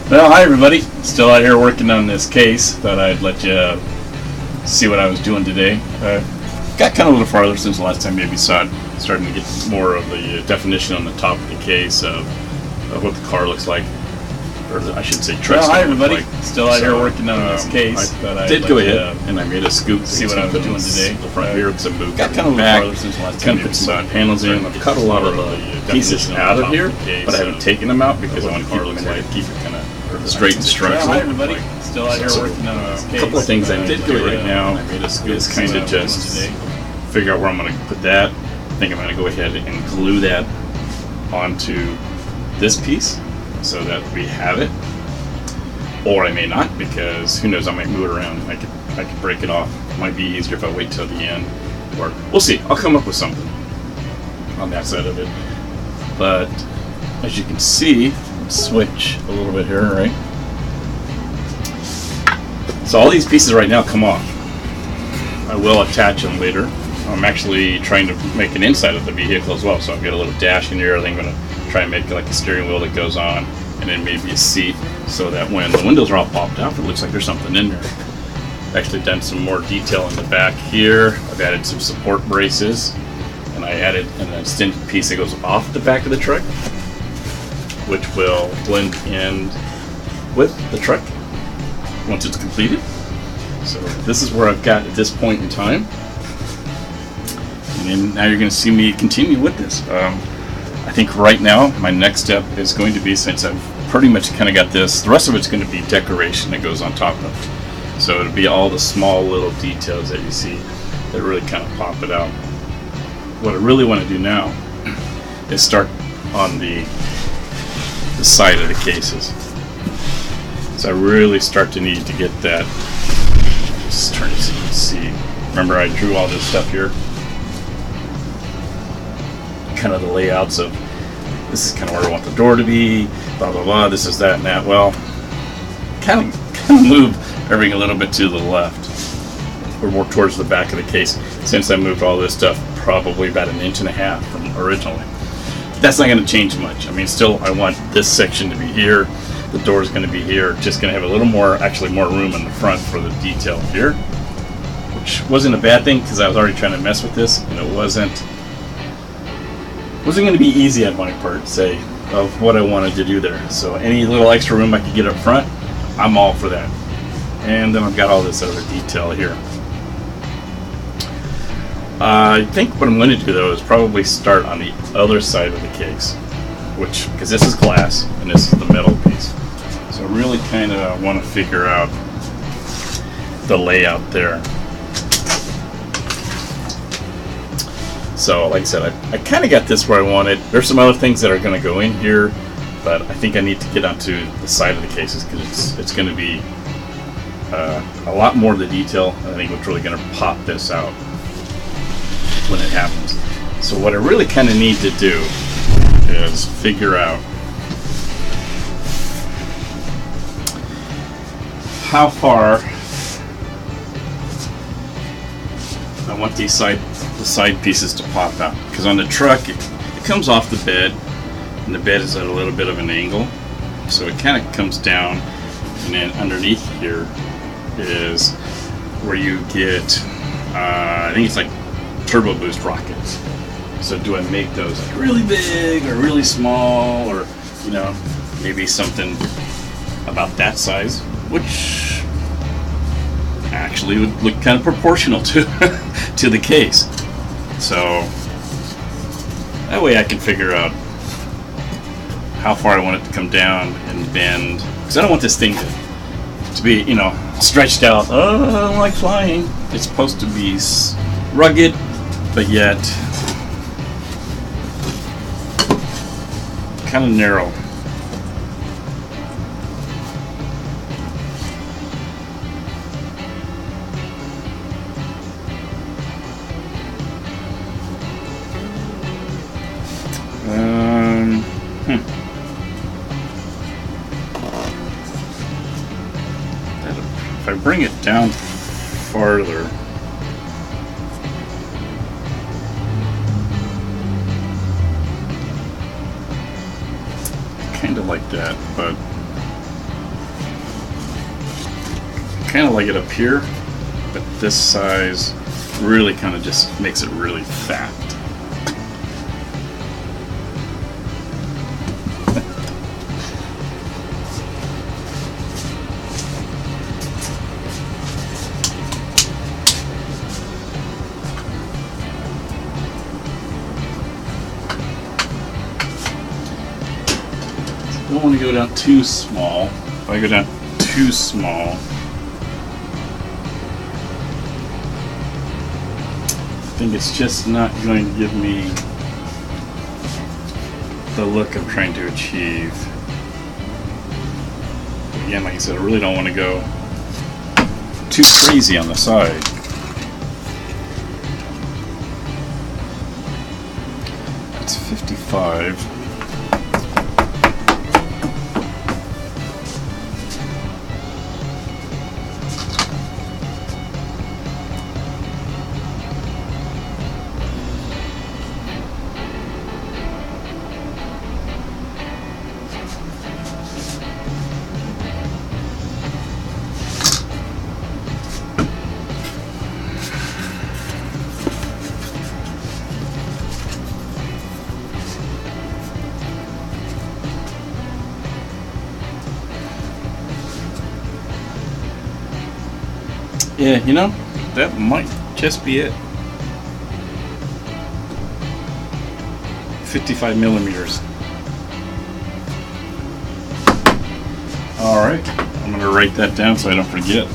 Well, hi everybody. Still out here working on this case. Thought I'd let you see what I was doing today. Got kind of a little farther since the last time maybe saw it. Starting to get more of the definition on the top of the case of what the car looks like. Or I should say truck. Well, hi everybody. Like. Still out here working on this case. I did go ahead and I made a scoop to see what I was doing today. The front here because I moved Got kind of a back. little farther since the last Kind time of put some panels in. I've cut a lot of the pieces out of here, but I haven't taken them out because I want to keep them in there to keep it kind of straight and structural. Well, hi everybody. Still out here working on this case. A couple of things I need to do right now is kind of just figure out where I'm going to put that. I think I'm going to go ahead and glue that onto this piece so that we have it. Or I may not, because who knows, I might move it around. I could break it off. It might be easier if I wait till the end. Or we'll see. I'll come up with something on that side of it. But as you can see, switch a little bit here, right? So all these pieces right now come off. I will attach them later. I'm actually trying to make an inside of the vehicle as well. So I've got a little dash in here. I think I'm going to try and make like a steering wheel that goes on, and then maybe a seat, so that when the windows are all popped out, it looks like there's something in there. I've actually done some more detail in the back here. I've added some support braces, and I added an extended piece that goes off the back of the truck, which will blend in with the truck once it's completed. So this is where I've got at this point in time. And then now you're going to see me continue with this. I think right now my next step is going to be, since I've pretty much kind of got this, the rest of it's going to be decoration that goes on top of it. So it'll be all the small little details that you see that really kind of pop it out. What I really want to do now is start on the side of the cases. So I really start to need to get that. Just turn it so you can see. Remember, I drew all this stuff here, kind of the layouts of this is kind of where I want the door to be, blah blah blah, this is that and that. Well, kind of move everything a little bit to the left or more towards the back of the case, since I moved all this stuff probably about 1.5 inches from originally. That's not going to change much. I mean, still I want this section to be here, the door is going to be here, just going to have a little more, actually more room in the front for the detail here, which wasn't a bad thing because I was already trying to mess with this, and it wasn't going to be easy on my part, say, of what I wanted to do there. So any little extra room I could get up front, I'm all for that. And then I've got all this other detail here. I think what I'm going to do though is probably start on the other side of the case, because this is glass and this is the metal piece. So I really kind of want to figure out the layout there. So like I said, I kind of got this where I wanted. There's some other things that are going to go in here, but I think I need to get onto the side of the cases because it's going to be a lot more of the detail. I think what's really going to pop this out when it happens. So what I really kind of need to do is figure out how far I want the side pieces to pop out, because on the truck it comes off the bed, and the bed is at a little bit of an angle, so it kind of comes down, and then underneath here is where you get I think it's like turbo boost rockets. So do I make those like really big or really small, or you know, maybe something about that size, which actually would look kind of proportional to to the case. So that way I can figure out how far I want it to come down and bend, because I don't want this thing to be, you know, stretched out. Oh, I don't like flying. It's supposed to be rugged, but yet kind of narrow. If I bring it down farther, kind of like that, but kind of like it up here, but this size really kind of just makes it really fat. Don't want to go down too small. If I go down too small, I think it's just not going to give me the look I'm trying to achieve. Again, like I said, I really don't want to go too crazy on the side. That's 55. Yeah, you know, that might just be it. 55 millimeters. Alright, I'm going to write that down so I don't forget.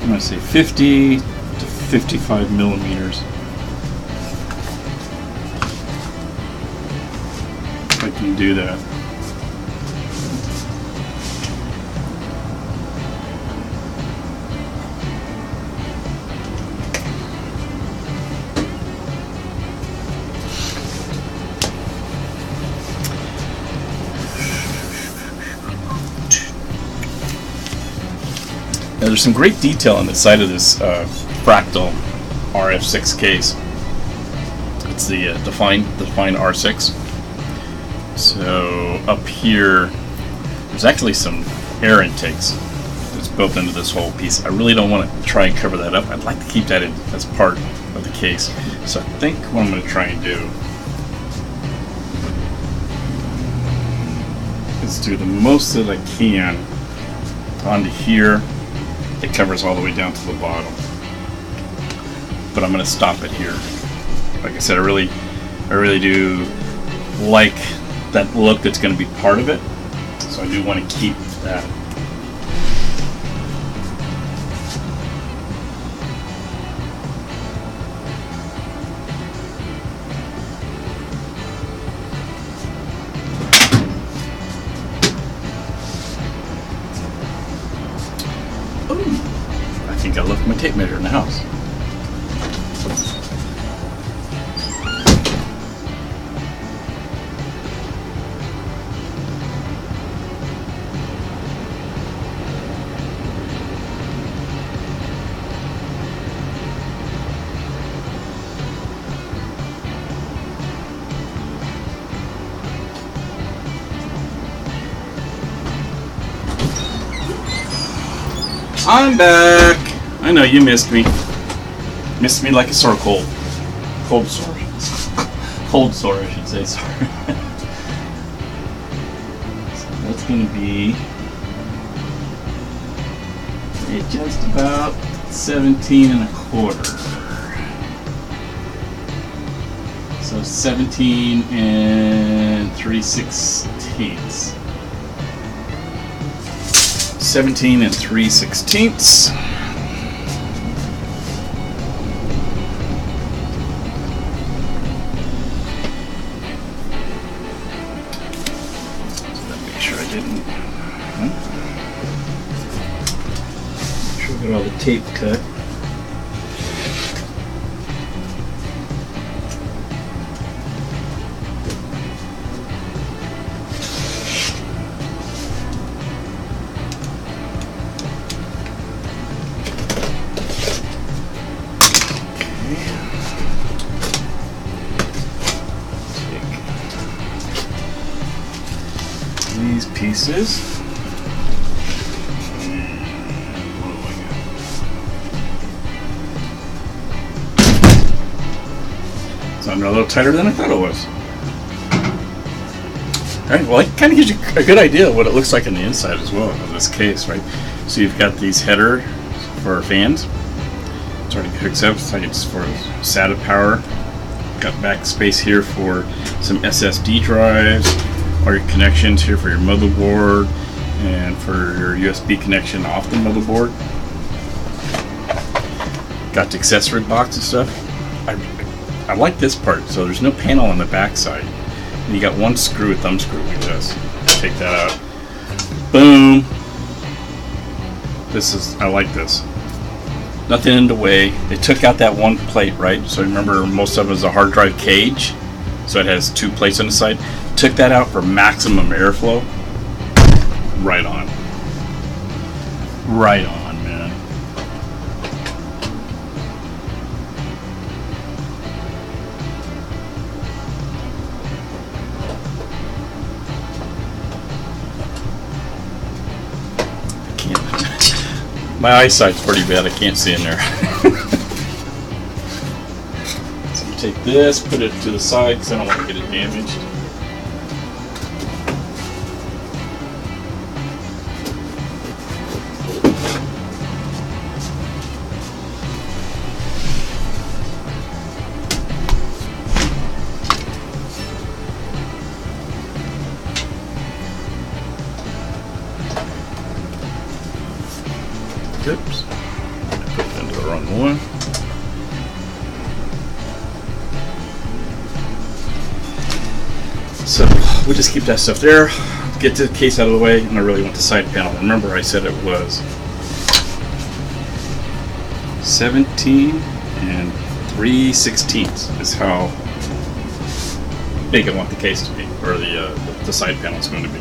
I'm going to say 50 to 55 millimeters. If I can do that. Now there's some great detail on the side of this fractal RF6 case. It's the Define R6. So up here, there's actually some air intakes that's built into this whole piece. I really don't want to try and cover that up. I'd like to keep that in as part of the case. So I think what I'm going to try and do is do the most that I can onto here. It covers all the way down to the bottom, but I'm going to stop it here. Like I said, I really do like that look that's going to be part of it, so I do want to keep that. I think I left my tape measure in the house. I'm back. I know you missed me. Missed me like a sore cold. Cold sore. Cold sore, I should say. Sorry. So that's going to be just about 17 and a quarter. So 17 and 3/16. 17 and 3/16. Make sure I didn't. Make sure I got all the tape cut. these pieces. It's a little tighter than I thought it was. Alright, well, it kind of gives you a good idea of what it looks like on the inside as well of this case, right? So you've got these header for fans. It's already hooks up, so it's for SATA power. Got back space here for some SSD drives, or your connections here for your motherboard, and for your USB connection off the motherboard. Got the accessory box and stuff. I like this part, so there's no panel on the back side. And you got one screw, thumb screw like this. Take that out. Boom. I like this. Nothing in the way. They took out that one plate, right? So remember, most of it is a hard drive cage. So it has two plates on the side. Took that out for maximum airflow. Right on. Right on, man. My eyesight's pretty bad, I can't see in there. So you take this, put it to the side because I don't want to get it damaged. Oops. Put it into the wrong one. So we'll just keep that stuff there. Get the case out of the way, and I really want the side panel. Remember, I said it was 17 and 3/16 is how big I want the case to be, or the side panel is going to be.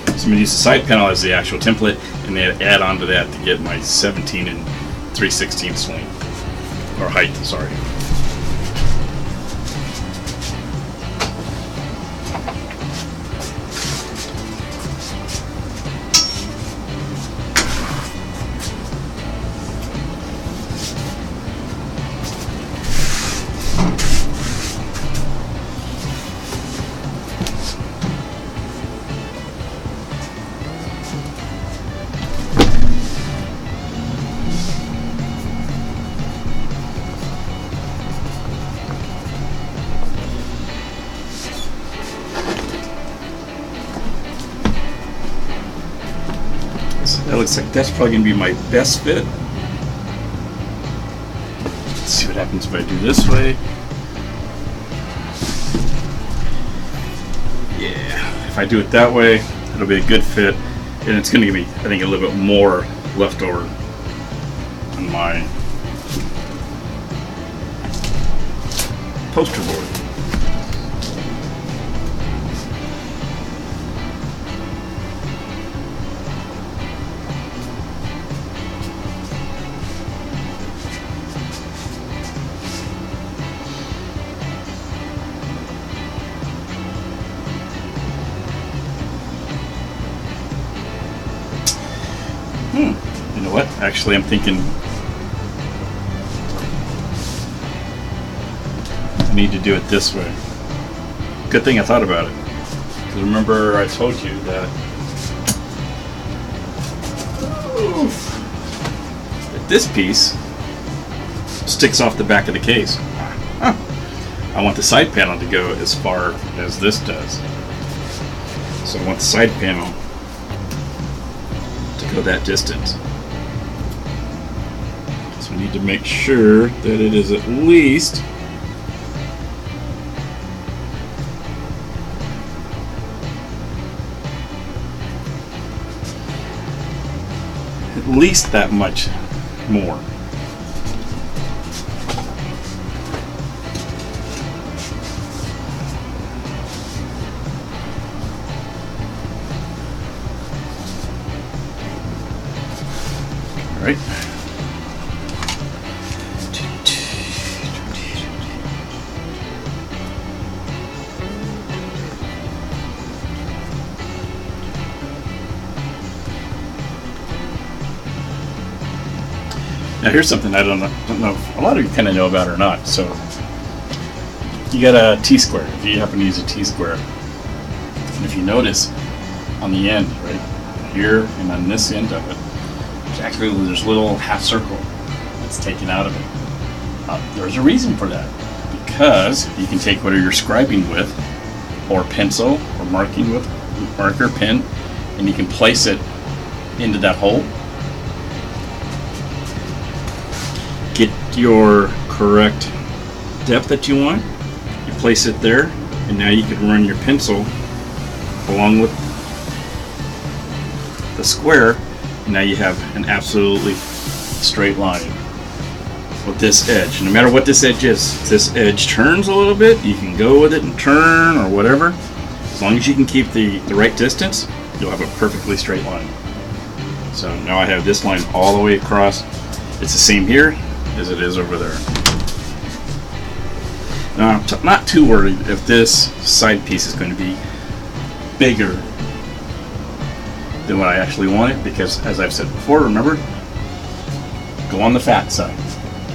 So I'm going to use the side panel as the actual template, and then add on to that to get my 17 and 3/16 length, or height, sorry. That looks like that's probably going to be my best fit. Let's see what happens if I do this way. Yeah, if I do it that way, it'll be a good fit, and it's going to give me, I think, a little bit more left over on my poster board. You know what? Actually, I'm thinking I need to do it this way. Good thing I thought about it. Because remember, I told you that this piece sticks off the back of the case. I want the side panel to go as far as this does. So I want the side panel to go that distance. So we need to make sure that it is at least that much more. All right. Now here's something I don't know if a lot of you kind of know about or not. So you got a T-square. If you happen to use a T-square, and if you notice on the end, right here and on this end of it, there's a little half circle that's taken out of it. There's a reason for that, because you can take whatever you're scribing with, or pencil, or marking with marker, pen, and you can place it into that hole. Get your correct depth that you want. You place it there, and now you can run your pencil along with the square, and now you have an absolutely straight line with this edge. No matter what this edge is, if this edge turns a little bit, you can go with it and turn or whatever. As long as you can keep the right distance, you'll have a perfectly straight line. So now I have this line all the way across. It's the same here as it is over there. Now I'm not too worried if this side piece is going to be bigger than what I actually wanted, because as I've said before, remember, go on the fat side,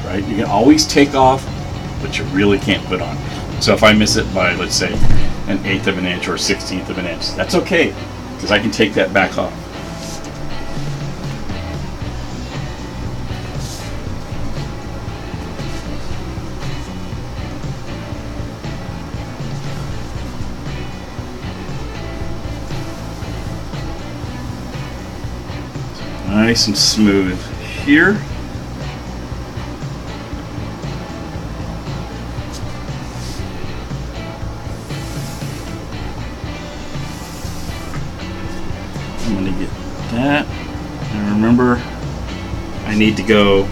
right? You can always take off what you really can't put on. So if I miss it by, let's say, 1/8 of an inch or 1/16 of an inch, that's okay, because I can take that back off. Nice and smooth here. I'm going to get that. And remember, I need to go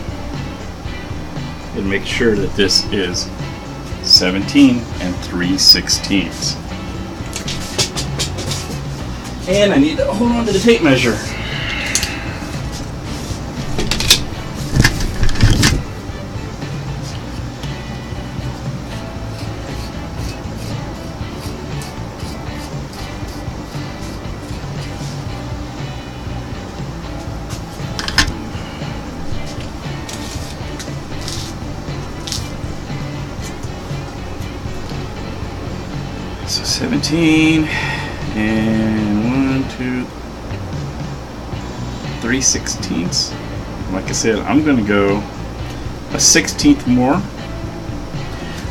and make sure that this is 17 3/16. And I need to hold on to the tape measure. So 17 and 3/16. Like I said, I'm going to go a 1/16 more,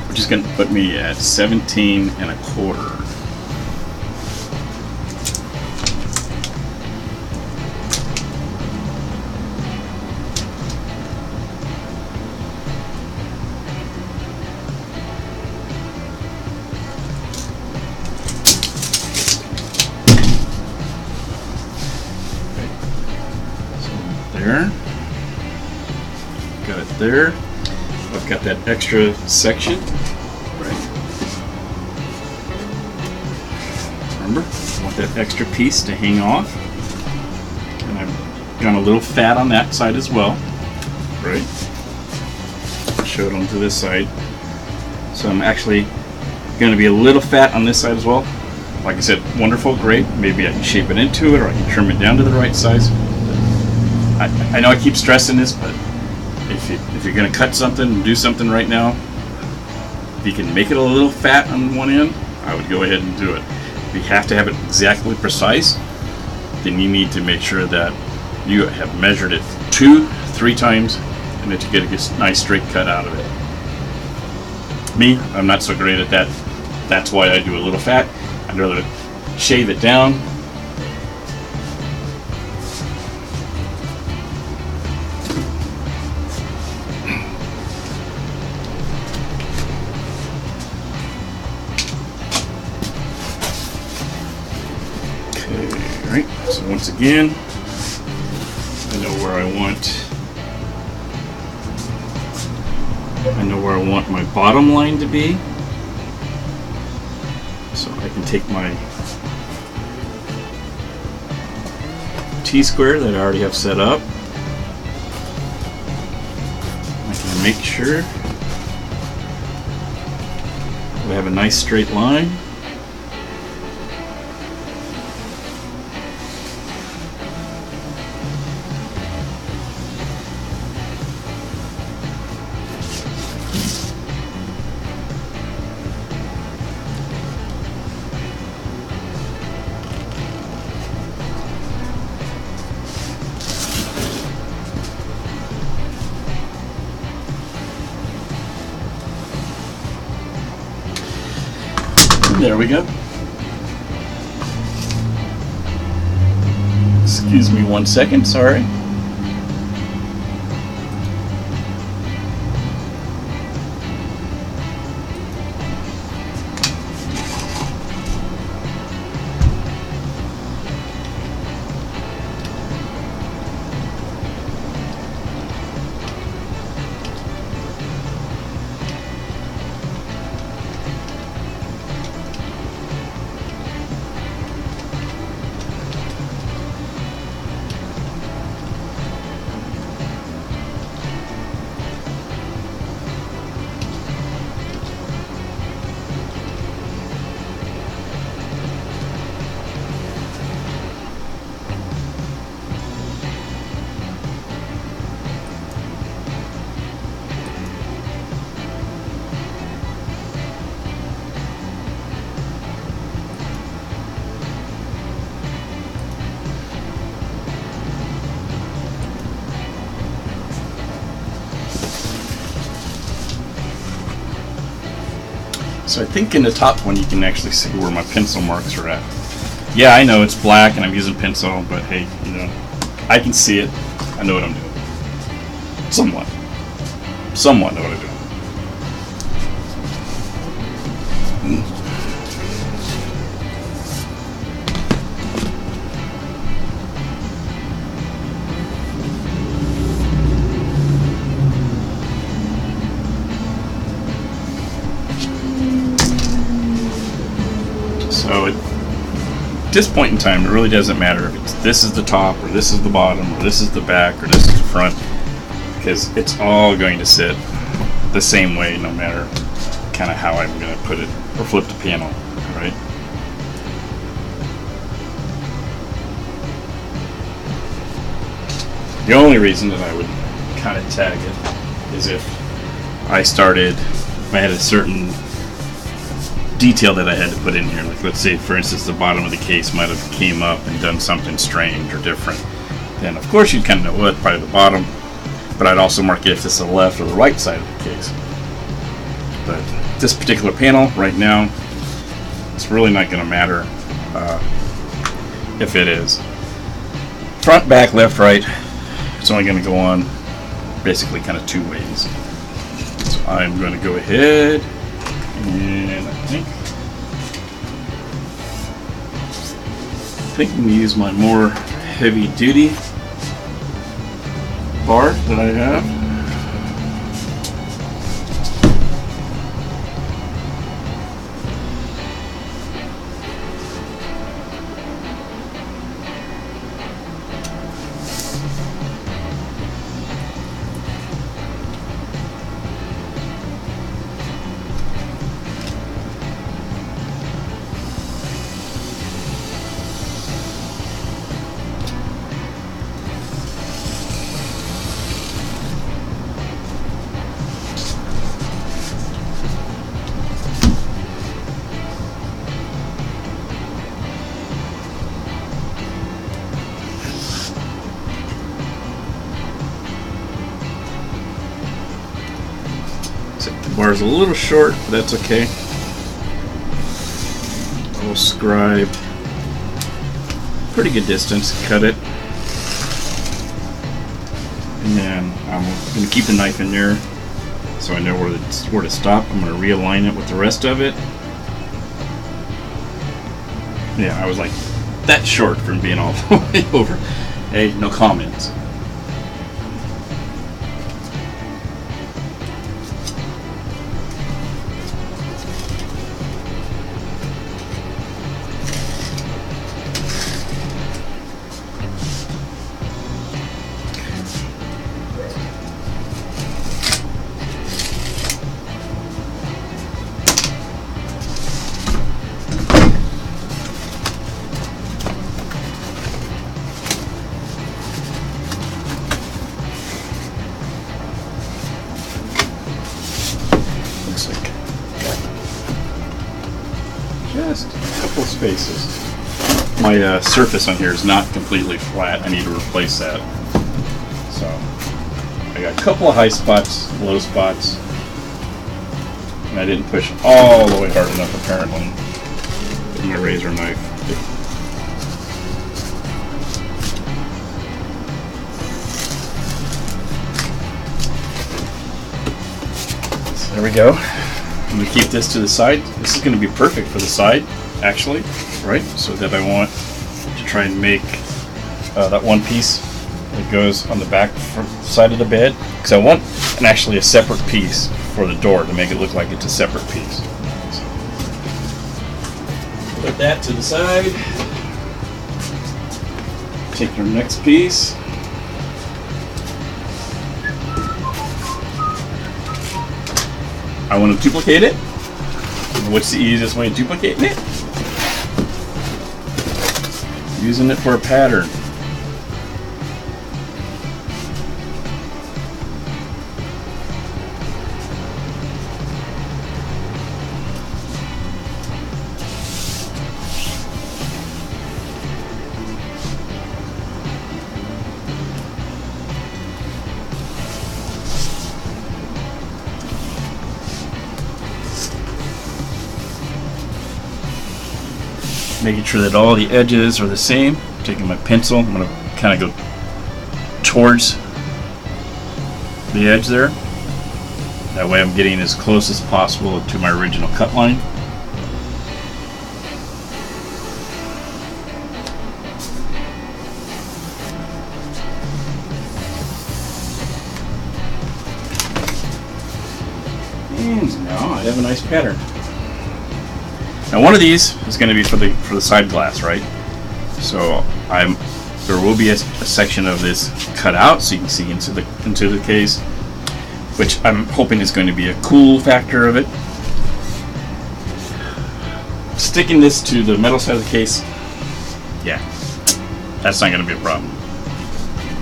which is going to put me at 17 1/4. There. Got it there. I've got that extra section. Right. Remember, I want that extra piece to hang off. And I've gone a little fat on that side as well. Right. Show it onto this side. So I'm actually going to be a little fat on this side as well. Like I said, wonderful, great. Maybe I can shape it into it, or I can trim it down to the right size. I know I keep stressing this, but if you're going to cut something and do something right now, if you can make it a little fat on one end, I would go ahead and do it. If you have to have it exactly precise, then you need to make sure that you have measured it 2-3 times and that you get a nice straight cut out of it. Me, I'm not so great at that. That's why I do a little fat. I'd rather shave it down. Alright, so once again, I know where I want my bottom line to be. So I can take my T-square that I already have set up. I can make sure I have a nice straight line. There we go. Excuse me 1 second, sorry. So I think in the top one you can actually see where my pencil marks are at. Yeah, I know it's black and I'm using pencil, but hey, you know, I can see it. I know what I'm doing. Somewhat. Somewhat know what I'm doing. So at this point in time, it really doesn't matter if this is the top, or this is the bottom, or this is the back, or this is the front, because it's all going to sit the same way no matter kind of how I'm going to put it or flip the panel, right? The only reason that I would kind of tag it is if I had a certain detail that I had to put in here. Like, let's say, for instance, the bottom of the case might have came up and done something strange or different. Then, of course, you'd kind of know what, probably the bottom. But I'd also mark it if it's the left or the right side of the case. But this particular panel, right now, it's really not going to matter if it is front, back, left, right. It's only going to go on basically kind of two ways. So I'm going to go ahead and I think I'm going to use my more heavy duty bar that I have. The bar's a little short, but that's okay. I will scribe pretty good distance, cut it, and then I'm going to keep the knife in there so I know where to stop. I'm going to realign it with the rest of it. Yeah, I was like that short from being all the way over. Hey, no comments. Just a couple spaces. My surface on here is not completely flat. I need to replace that. So I got a couple of high spots, low spots, and I didn't push all the way hard enough apparently. with my razor knife. So there we go. I'm going to keep this to the side. This is going to be perfect for the side, actually, right? So that I want to try and make that one piece that goes on the back side of the bed, because I want actually a separate piece for the door to make it look like it's a separate piece. So put that to the side. Take your next piece. I want to duplicate it. What's the easiest way of duplicating it? Using it for a pattern. Making sure that all the edges are the same. Taking my pencil, I'm going to kind of go towards the edge there. That way I'm getting as close as possible to my original cut line. And now I have a nice pattern. Now one of these is going to be for the side glass, right? So there will be a section of this cut out so you can see into the case, which I'm hoping is going to be a cool factor of it. Sticking this to the metal side of the case, yeah, that's not going to be a problem.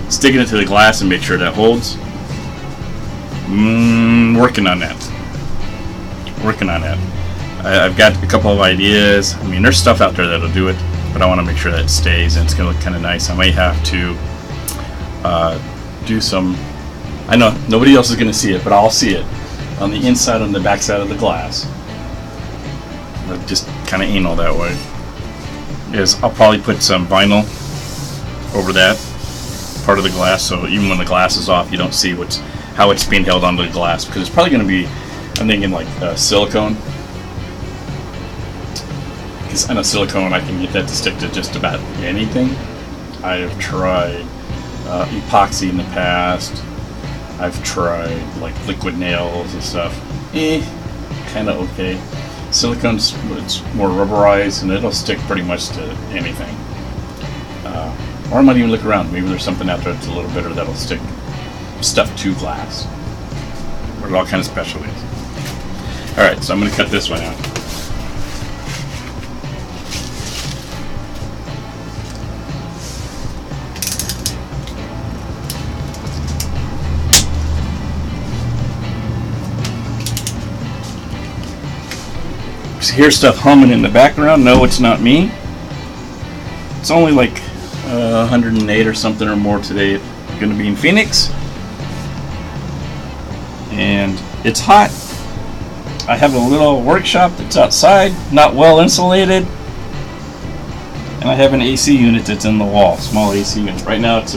Sticking it to the glass and make sure that holds. Working on that. Working on that. I've got a couple of ideas. I mean, there's stuff out there that'll do it, but I want to make sure that it stays and it's going to look kind of nice. I may have to do some, I know nobody else is going to see it, but I'll see it on the inside, on the back side of the glass. But just kind of anal that way. I'll probably put some vinyl over that part of the glass, so even when the glass is off, you don't see how it's being held onto the glass, because it's probably going to be, I'm thinking like silicone. I know silicone, I can get that to stick to just about anything. I have tried epoxy in the past. I've tried like liquid nails and stuff. Kind of okay. Silicone's it's more rubberized and it'll stick pretty much to anything. Or I might even look around. Maybe there's something out there that's a little better that'll stick stuff to glass. We're all kind of specialties. All right, so I'm going to cut this one out. Hear stuff humming in the background. No, it's not me. It's only like 108 or something or more today. I'm going to be in Phoenix, and it's hot. I have a little workshop that's outside, not well insulated, and I have an AC unit that's in the wall, small AC unit. Right now it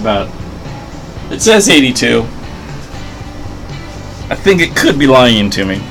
says 82. I think it could be lying to me.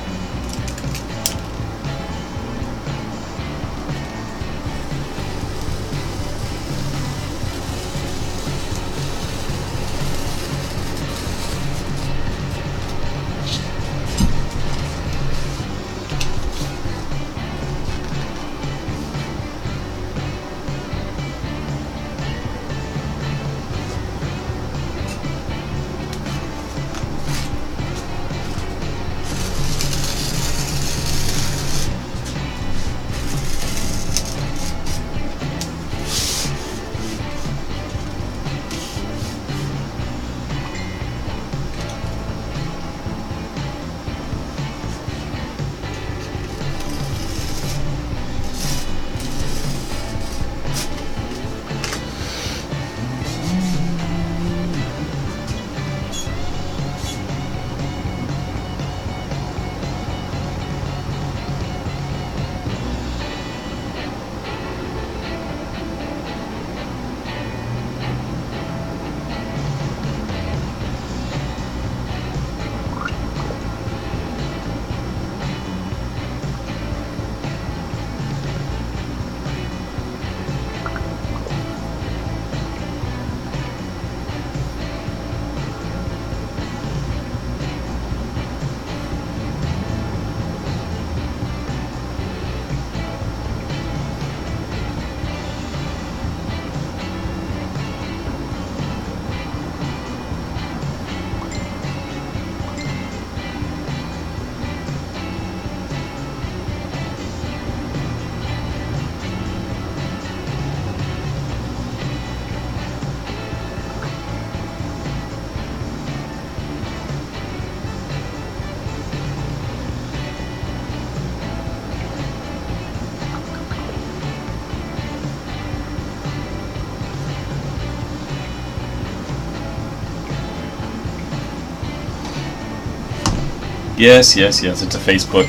Yes, yes, yes. It's a Facebook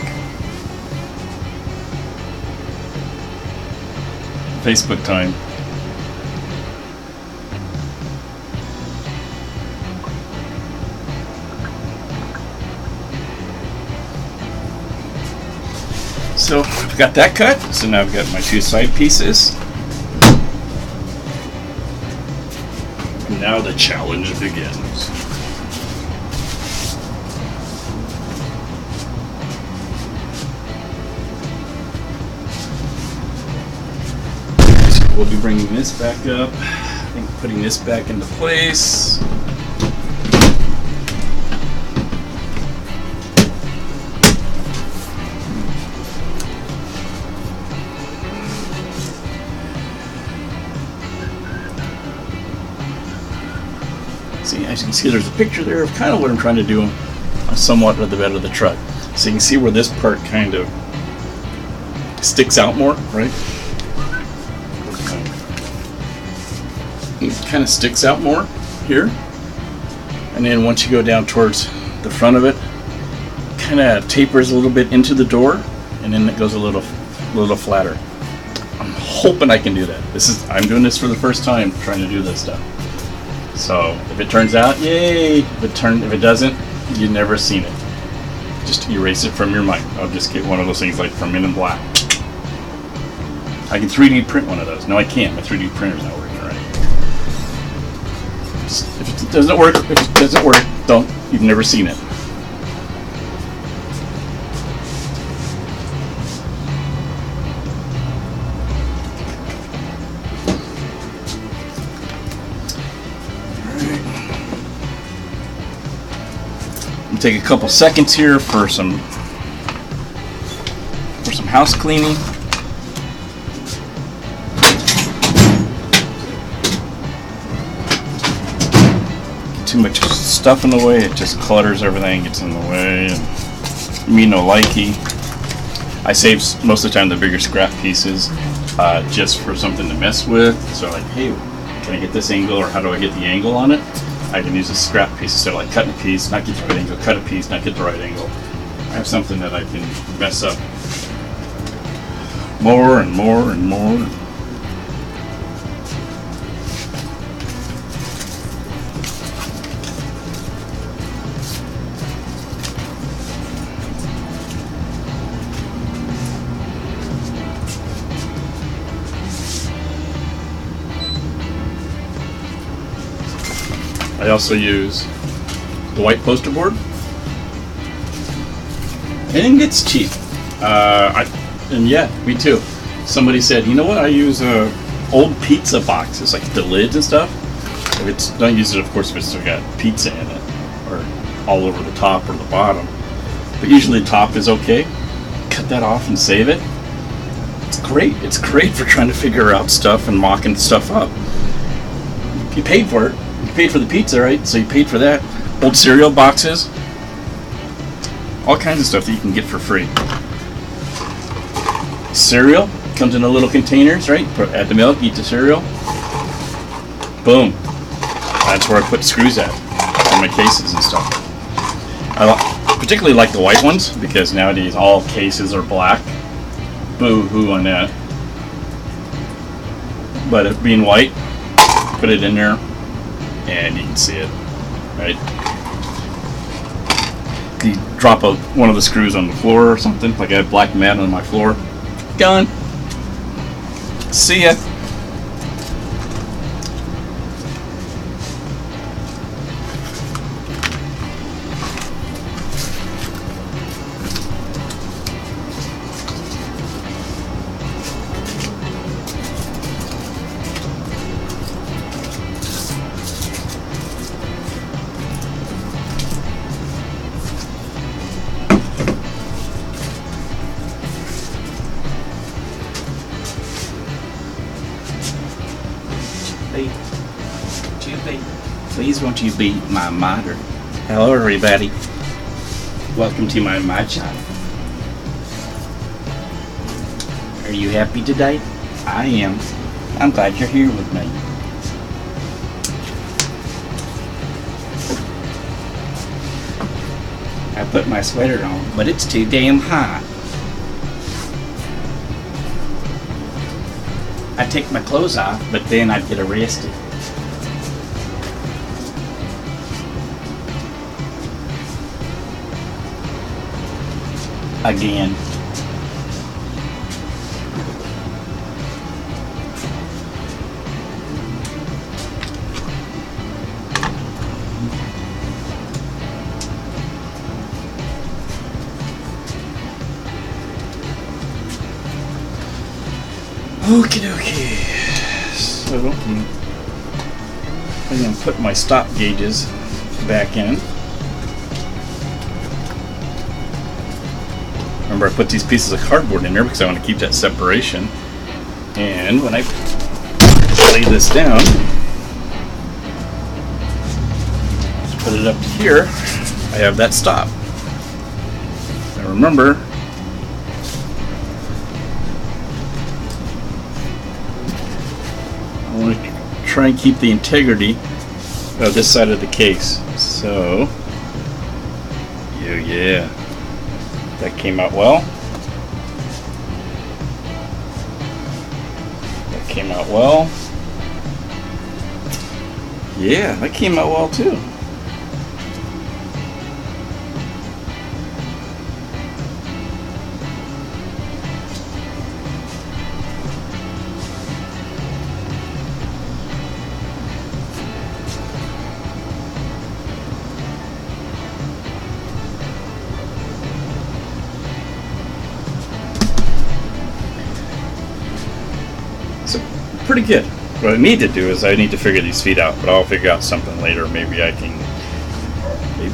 time. So I've got that cut. So now I've got my 2 side pieces. And now the challenge begins. We'll be bringing this back up, I think putting this back into place. See, as you can see, there's a picture there of kind of what I'm trying to do on somewhat of the bed of the truck. So you can see where this part kind of sticks out more, right? It kind of sticks out more here, and then once you go down towards the front of it, kind of tapers a little bit into the door, and then it goes a little flatter. I'm hoping I can do that. I'm doing this for the first time trying to do this stuff. So if it turns out, yay! If it doesn't, you've never seen it. Just erase it from your mind. I'll just get one of those things like from Men in Black. I can 3D print one of those. No, I can't. My 3D printer's not working right. If it doesn't work, you've never seen it. I'll take a couple seconds here for some house cleaning. Too much stuff in the way, it just clutters everything, gets in the way, and me no likey. I save most of the time the bigger scrap pieces just for something to mess with. So like, hey, can I get this angle, or how do I get the angle on it? I can use a scrap piece instead of like cutting a piece, not get the right angle, cut a piece, not get the right angle. I have something that I can mess up more and more and more. I also use the white poster board. And it's cheap. And yeah, me too. Somebody said, you know what? I use old pizza boxes, like the lids and stuff. If it's don't use it, of course, if it's still got pizza in it, or all over the top or the bottom. But usually the top is okay. Cut that off and save it. It's great. It's great for trying to figure out stuff and mocking stuff up. You paid for it. You paid for the pizza, right? So you paid for that. Old cereal boxes. All kinds of stuff that you can get for free. Cereal comes in a little containers, right? Add the milk, eat the cereal. Boom. That's where I put screws at on my cases and stuff. I particularly like the white ones because nowadays all cases are black. Boo-hoo on that. But it being white, put it in there and you can see it, right? You drop one of the screws on the floor or something, like I have black mat on my floor. Gone. See ya. Please won't you be my modder? Hello everybody. Welcome to my mod shop. Are you happy today? I am. I'm glad you're here with me. I put my sweater on, but it's too damn hot. I take my clothes off, but then I'd get arrested. Again. Okie dokie. So I'm going to put my stop gauges back in. Remember, I put these pieces of cardboard in there because I want to keep that separation. And when I lay this down, just put it up here, I have that stop. Now remember, I want to try and keep the integrity of this side of the case. So, yeah. That came out well. That came out well. Yeah, that came out well too. Pretty good. What I need to do is I need to figure these feet out, but I'll figure out something later. Maybe I can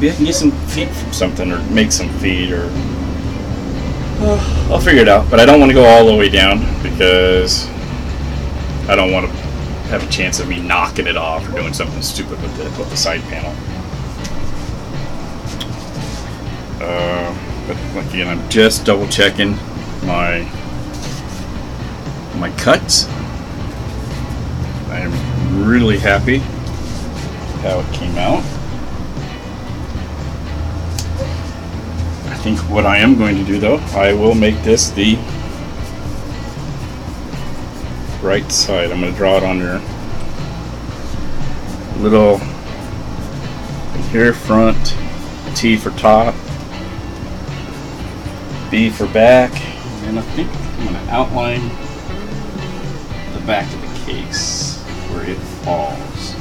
get some feet from something, or make some feet, or I'll figure it out. But I don't want to go all the way down because I don't want to have a chance of me knocking it off or doing something stupid with the side panel. But again, I'm just double checking my cuts. I am really happy how it came out. I think what I am going to do, though, I will make this the right side. I'm going to draw it on there. Little here, front, T for top, B for back, and I think I'm going to outline the back of the case where it falls.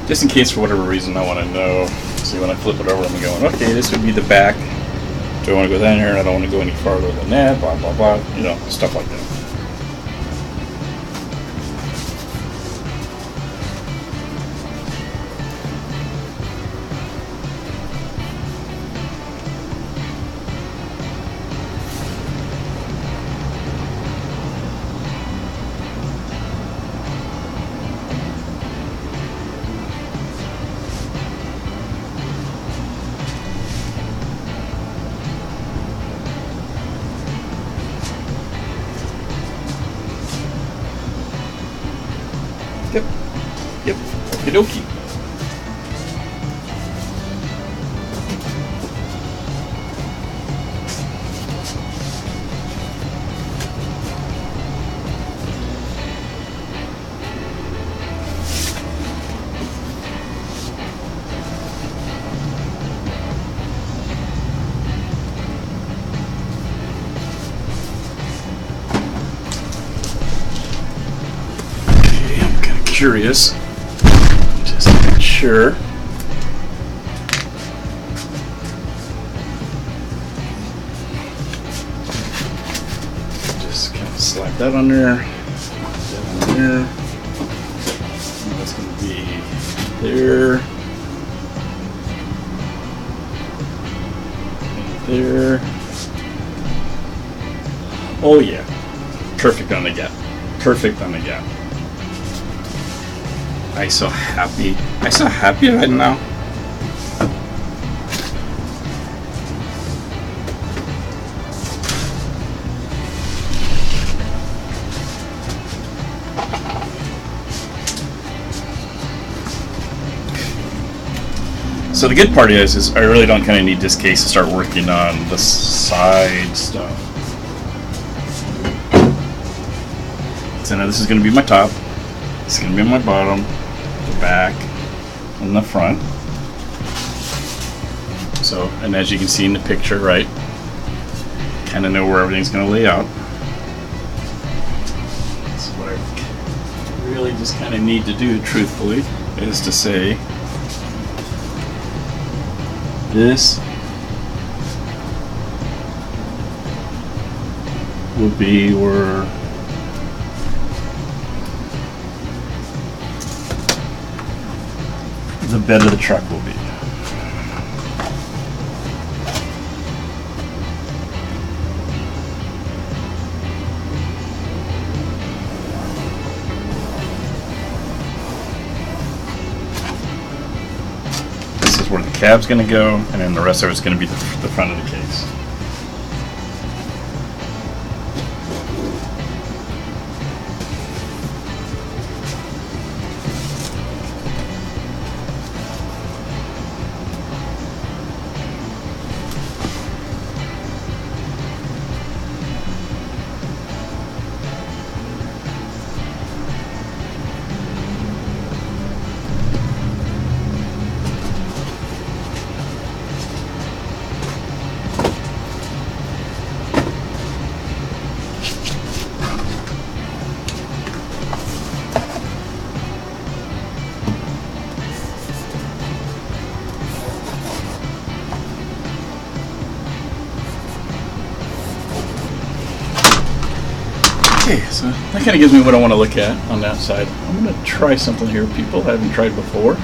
Just in case, for whatever reason, I want to know. See, when I flip it over, I'm going, okay, this would be the back. Do I want to go down here? I don't want to go any farther than that, blah, blah, blah. You know, stuff like that. Yep. Okie dokie. Curious, just to make sure. Just kind of slide that on there, that on there. And that's going to be there, and there. Oh yeah, perfect on the gap. Perfect on the gap. I so happy. I so happy right now. So the good part is I really don't kind of need this case to start working on the side stuff. So now this is going to be my top. This is going to be my bottom, the back, and the front. So, and as you can see in the picture, right, kind of know where everything's going to lay out. So what I really just kind of need to do, truthfully, is to say, this will be where the bed of the truck will be. Where the cab's going to go, and then the rest of it's going to be the front of the case. Okay, so that kind of gives me what I want to look at on that side. I'm going to try something here, people I haven't tried before.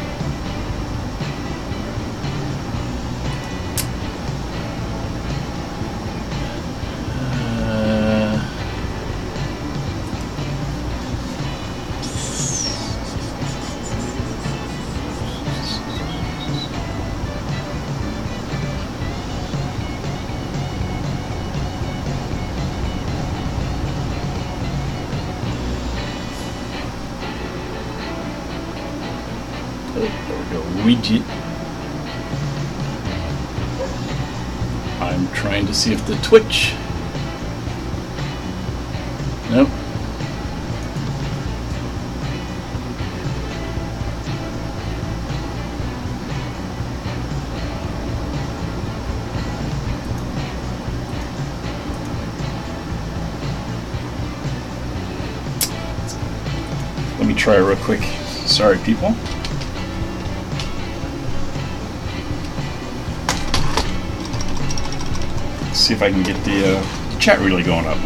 There we go, widget. I'm trying to see if the Twitch. Nope. Let me try it real quick. Sorry, people. See if I can get the chat really going up.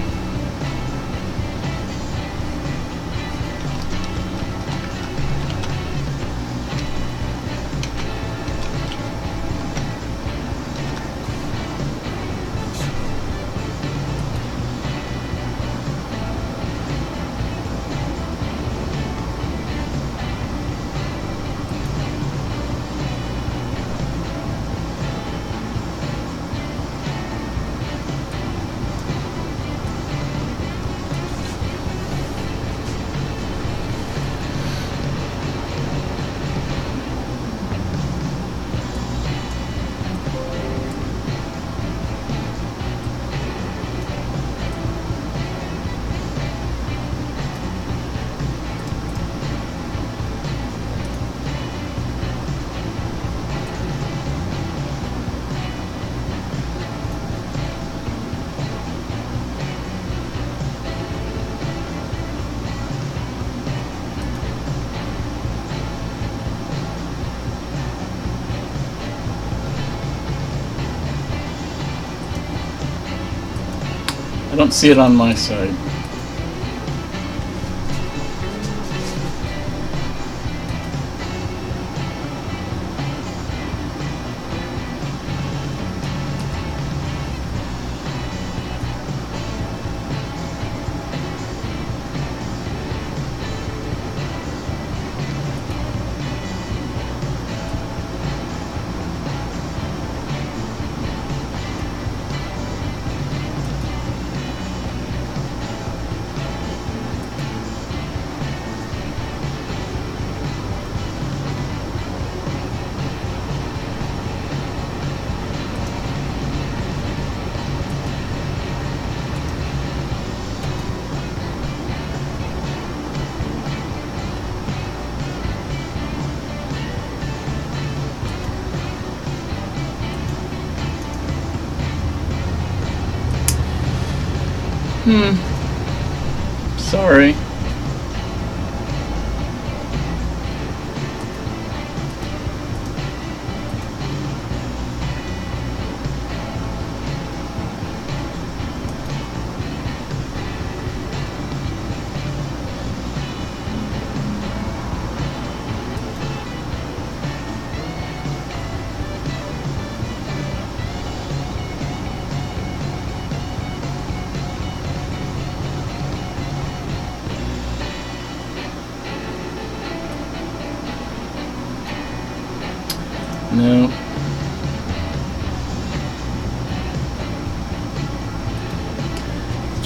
I don't see it on my side. Sorry. No.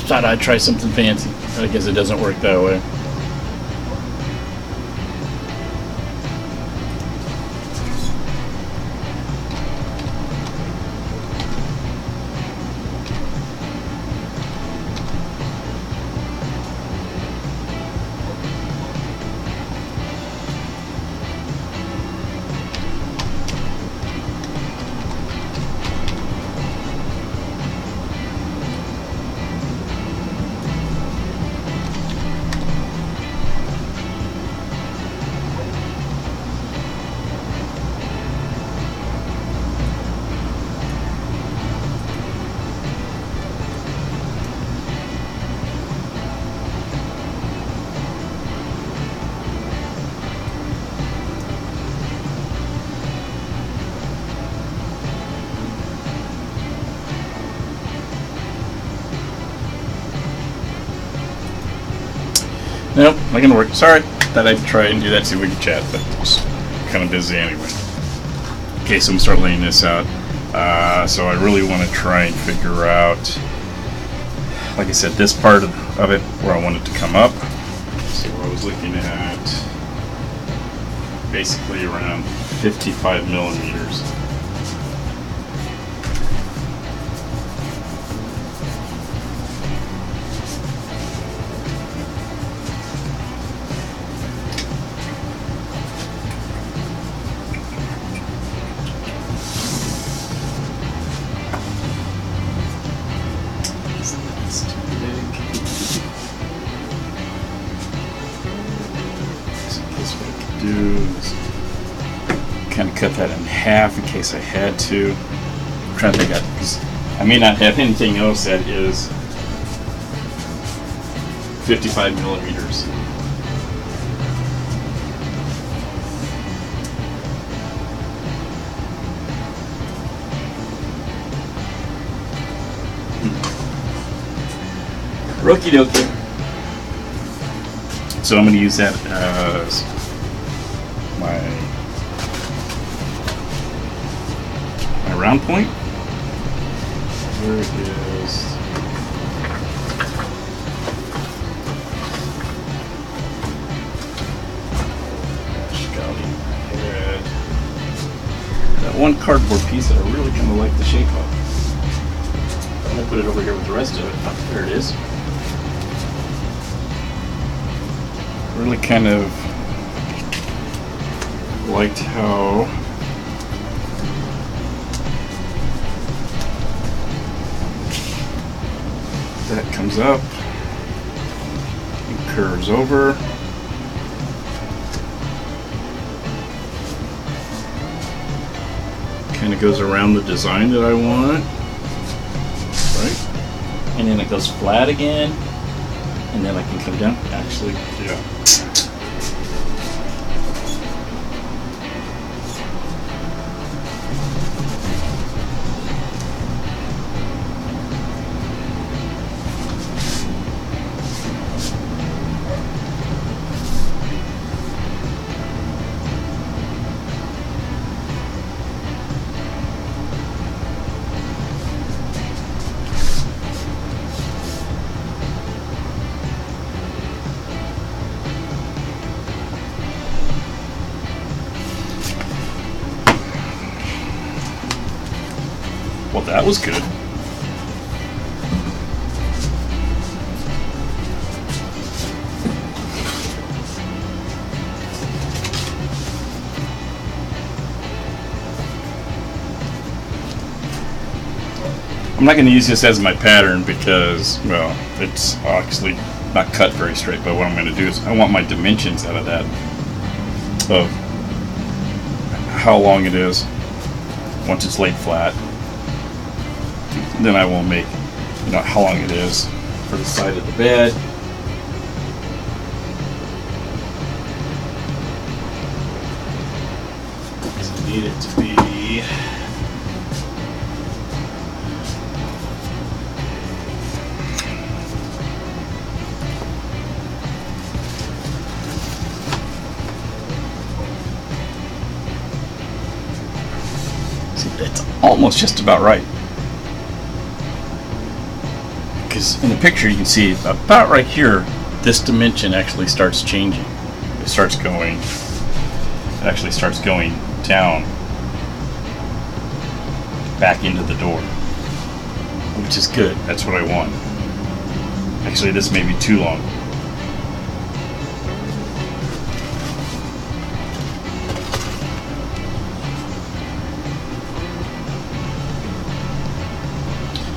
Thought I'd try something fancy. I guess it doesn't work that way. Nope, not gonna work. Sorry. Thought I'd try and do that, see if we could chat, but it's kind of busy anyway. Okay, so I'm gonna start laying this out. So I really want to try and figure out, like I said, this part of it where I want it to come up. So I was looking at basically around 55 millimeters. Kind of cut that in half in case I had to. I'm trying to think because I may not have anything else that is 55 millimeters. Okie dokie. So I'm going to use that as my round point. Where is that one cardboard piece that I really kind of like the shape of? I'm going to put it over here with the rest of it. Oh, there it is. Really kind of liked how that comes up and curves over. Kind of goes around the design that I want. Right? And then it goes flat again. And then I can come down. Actually, yeah. Well, that was good. I'm not going to use this as my pattern because, well, it's actually not cut very straight, but what I'm going to do is I want my dimensions out of that, of how long it is once it's laid flat. Then I will make, you know, how long it is for the side of the bed. So I need it to be it's almost just about right. Because in the picture you can see about right here, this dimension actually starts changing. It actually starts going down back into the door, which is good. That's what I want. Actually, this may be too long.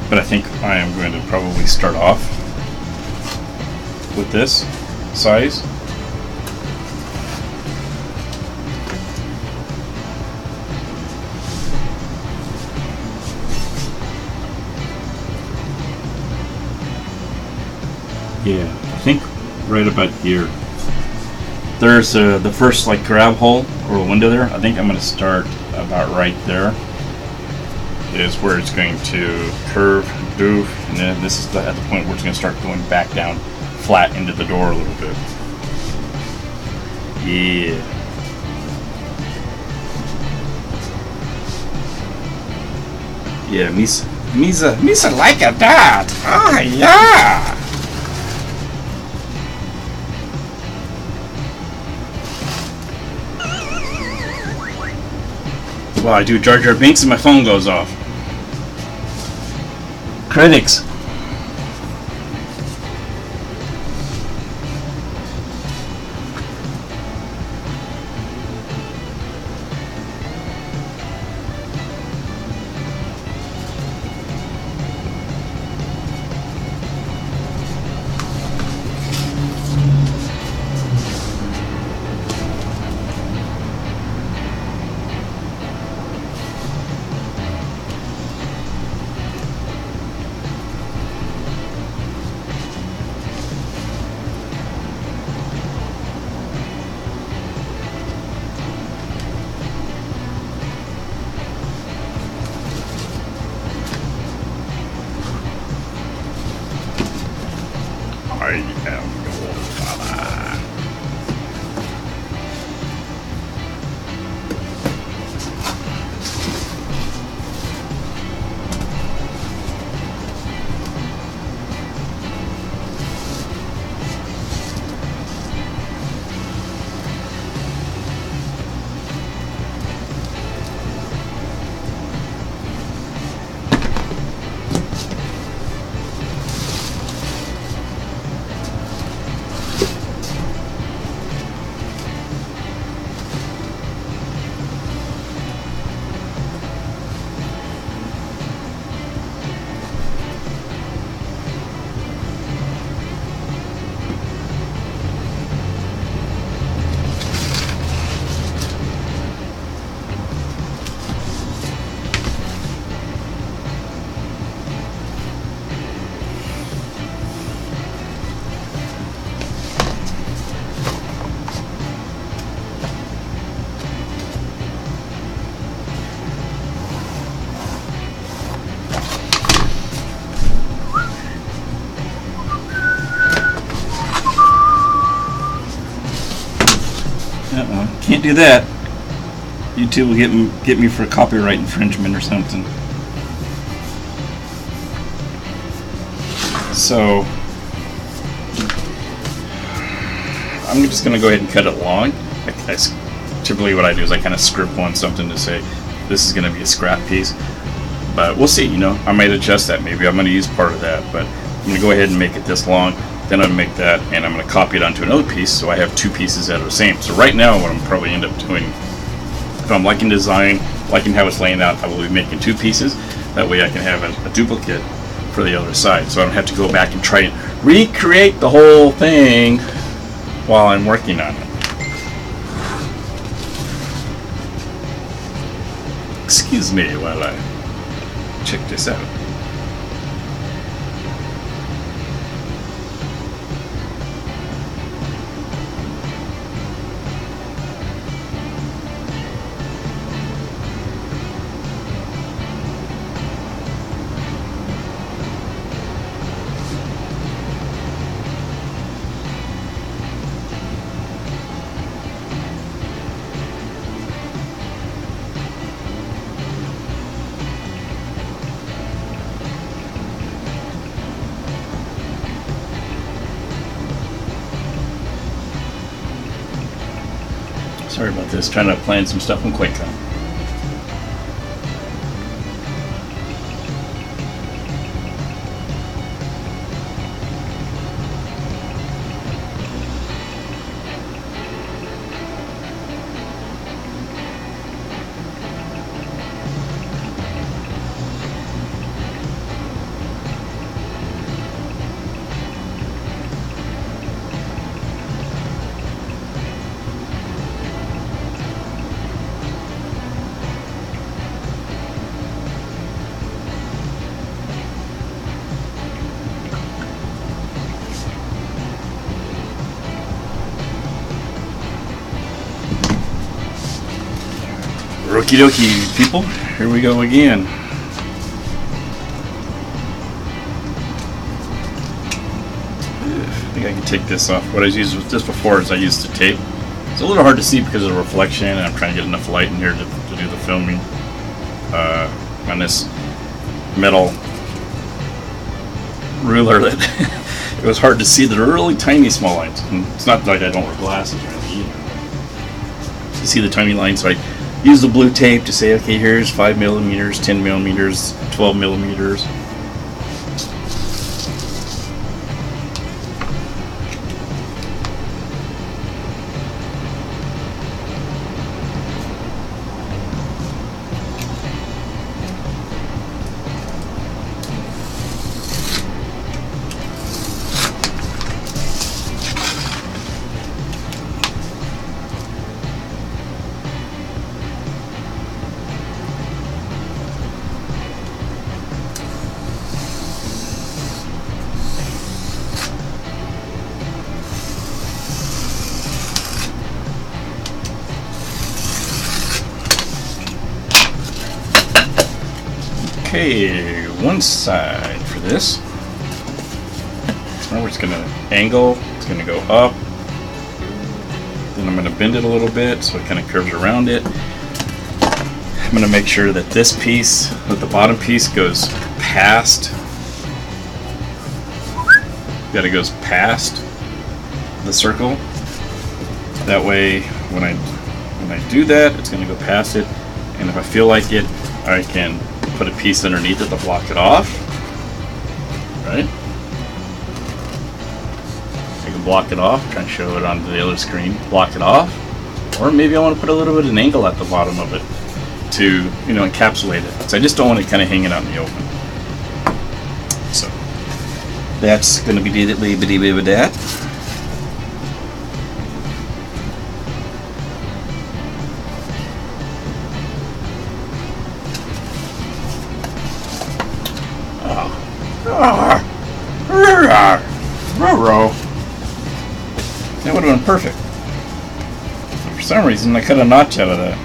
But I think I am going to probably start off with this size. Yeah, I think right about here. There's the first like grab hole or window there. I think I'm going to start about right there. Is where it's going to curve, doof, and then this is at the point where it's going to start going back down flat into the door a little bit. Yeah. Yeah, Misa like a dad. Ah, yeah. Well, I do Jar Jar Binks and my phone goes off. Critics. I am your father. Can't do that. YouTube will get me for copyright infringement or something. So I'm just going to go ahead and cut it long. Typically what I do is I kind of script one something to say this is going to be a scrap piece. But we'll see, you know, I might adjust that. Maybe I'm going to use part of that, but I'm going to go ahead and make it this long. Then I'm going to make that, and I'm going to copy it onto another piece, so I have two pieces that are the same. So right now, what I'm probably end up doing, if I'm liking design, liking how it's laying out, I will be making 2 pieces. That way I can have a duplicate for the other side, so I don't have to go back and try and recreate the whole thing while I'm working on it. Excuse me while I check this out. Sorry about this, trying to plan some stuff in QuakeCon. Okie dokie, people. Here we go again. I think I can take this off. What I used with this before is I used the tape. It's a little hard to see because of the reflection, and I'm trying to get enough light in here to do the filming on this metal ruler that it was hard to see the really tiny small lines. And it's not like I don't wear glasses or anything either. To see the tiny lines, so I use the blue tape to say, okay, here's 5 millimeters, 10 millimeters, 12 millimeters. Okay, one side for this. Now we're just going to angle, it's going to go up. Then I'm going to bend it a little bit so it kind of curves around it. I'm going to make sure that this piece, that the bottom piece goes past. That it goes past the circle. That way when I do that, it's going to go past it. And if I feel like it, I can put a piece underneath it to block it off. Right? I can block it off, try and show it on the other screen, block it off. Or maybe I want to put a little bit of an angle at the bottom of it to, encapsulate it. So I just don't want it kind of hanging out in the open. So that's going to be with that. That would have been perfect. But for some reason, I cut a notch out of that.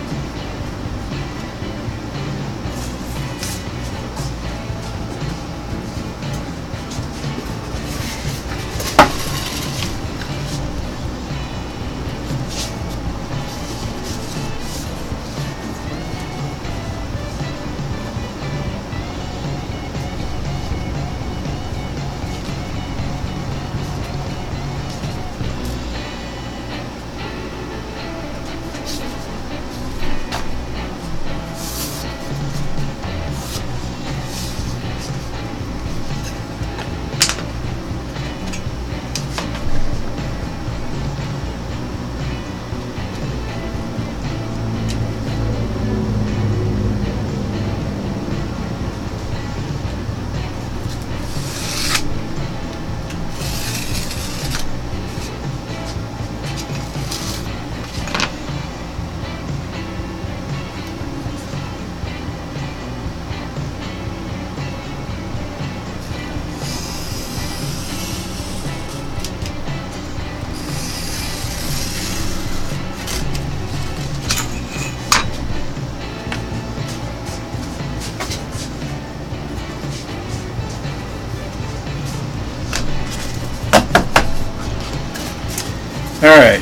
Alright,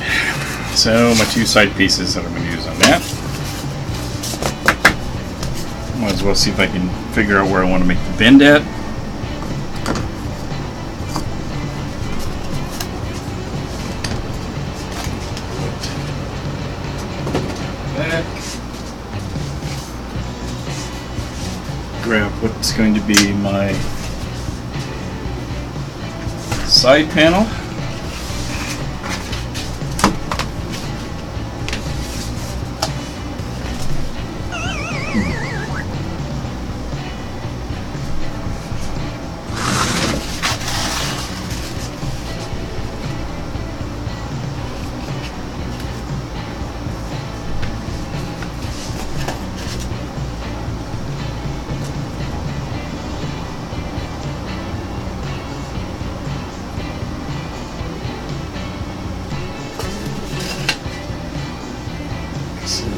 so my two side pieces that I'm going to use on that. Might as well see if I can figure out where I want to make the bend at. Back. Grab what's going to be my side panel.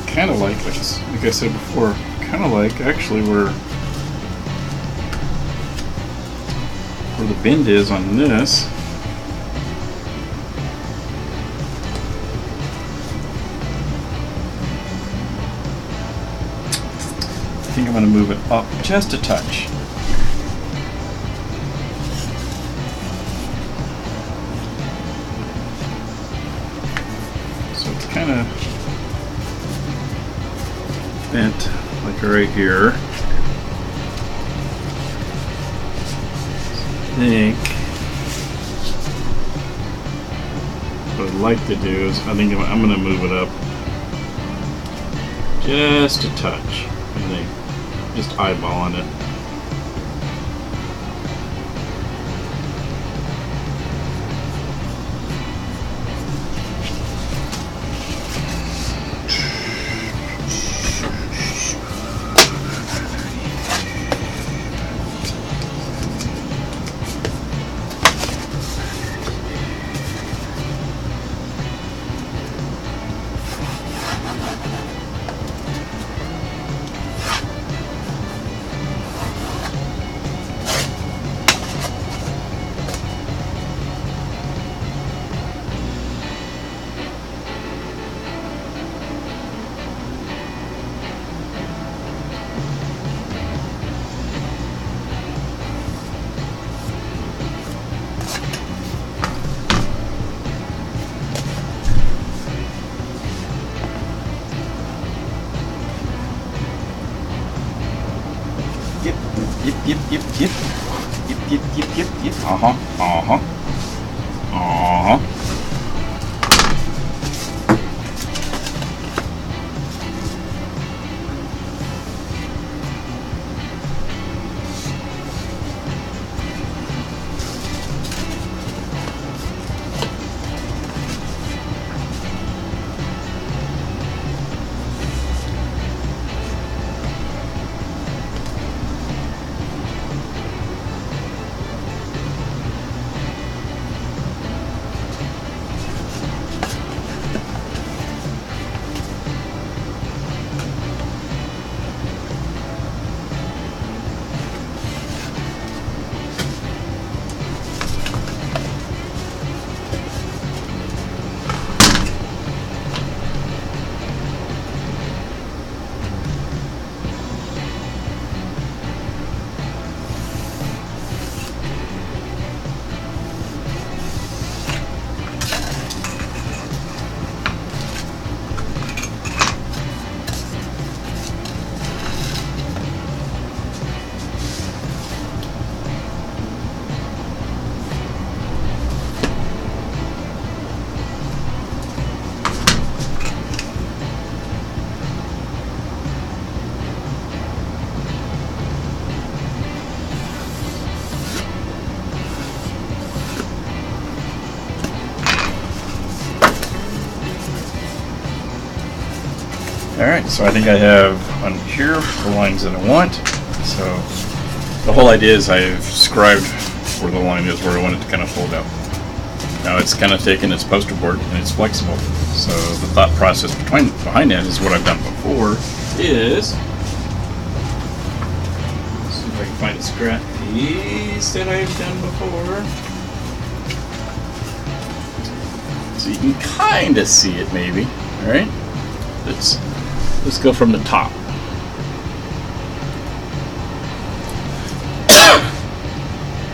Kind of like I said before, kind of like actually where the bend is on this. I think I'm going to move it up just a touch. So it's kind of bent like right here. I think what I'd like to do is I'm going to move it up just a touch. I think just eyeballing it. Yep. Alright, so I think I have on here the lines that I want. So the whole idea is I've scribed where the line is, where I want it to kind of fold out. Now it's kind of taken its poster board and it's flexible. So the thought process behind that is what I've done before is, let's see if I can find a scrap piece that I've done before. So you can kind of see it, maybe. All right. Let's go from the top.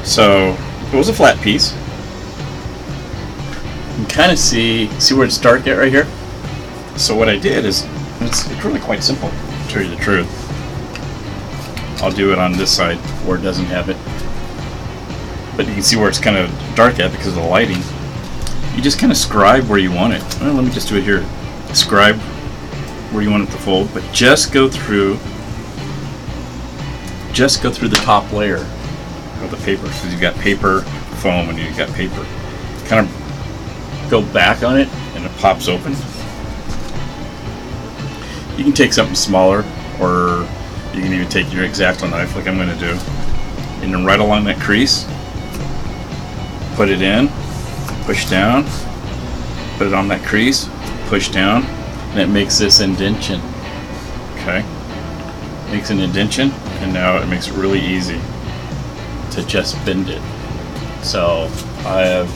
So it was a flat piece. You can kind of see where it's dark at right here. So what I did is, it's really quite simple, to tell you the truth. I'll do it on this side where it doesn't have it. But you can see where it's kind of dark at because of the lighting. You just kind of scribe where you want it. Well, let me just do it here. Scribe where you want it to fold, but just go through the top layer of the paper, because you've got paper, foam, and you've got paper. Kind of go back on it and it pops open. You can take something smaller, or you can even take your X-Acto knife like I'm going to do, and then right along that crease, put it in, push down, put it on that crease, push down, and it makes this indentation. Okay? Makes an indentation, and now it makes it really easy to just bend it. So I have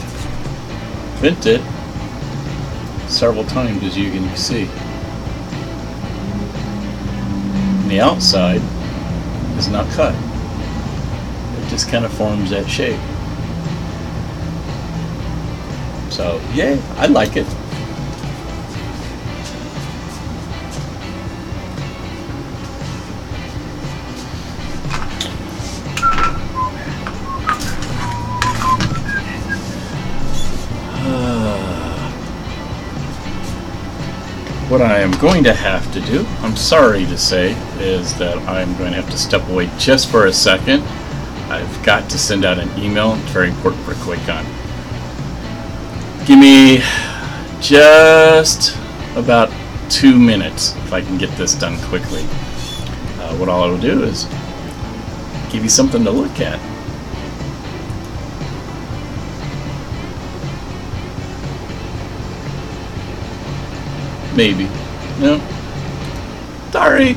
bent it several times, as you can see. And the outside is not cut. It just kind of forms that shape. So, yeah, I like it. What I am going to have to do, I'm sorry to say, is that I'm going to have to step away just for a second. I've got to send out an email. It's very important for QuakeCon. Give me just about 2 minutes if I can get this done quickly. What I will do is give you something to look at. Maybe. No. Sorry.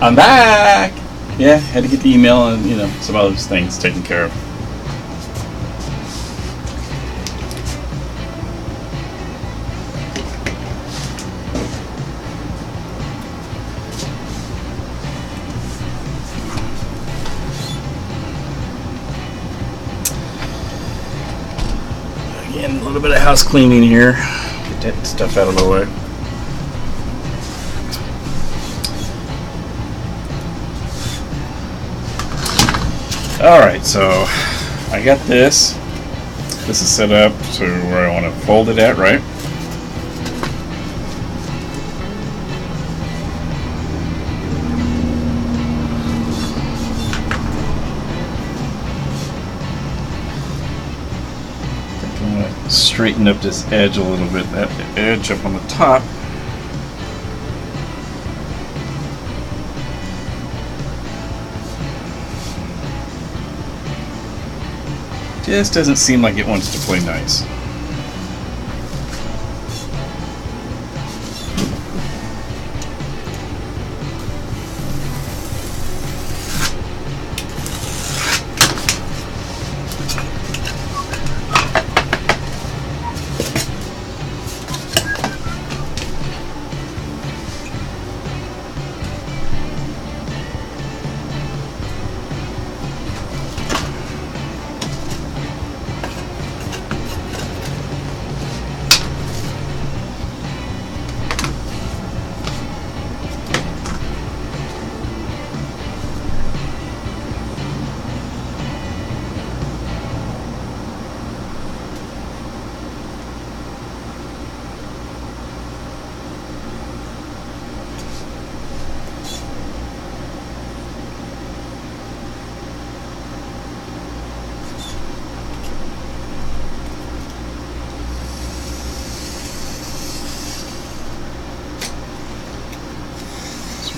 I'm back! Yeah, had to get the email and, you know, some other things taken care of. Again, a little bit of house cleaning here. Get that stuff out of the way. Alright, so I got this. This is set up to where I want to fold it at, right? I'm going to straighten up this edge a little bit, that edge up on the top. Just doesn't seem like it wants to play nice.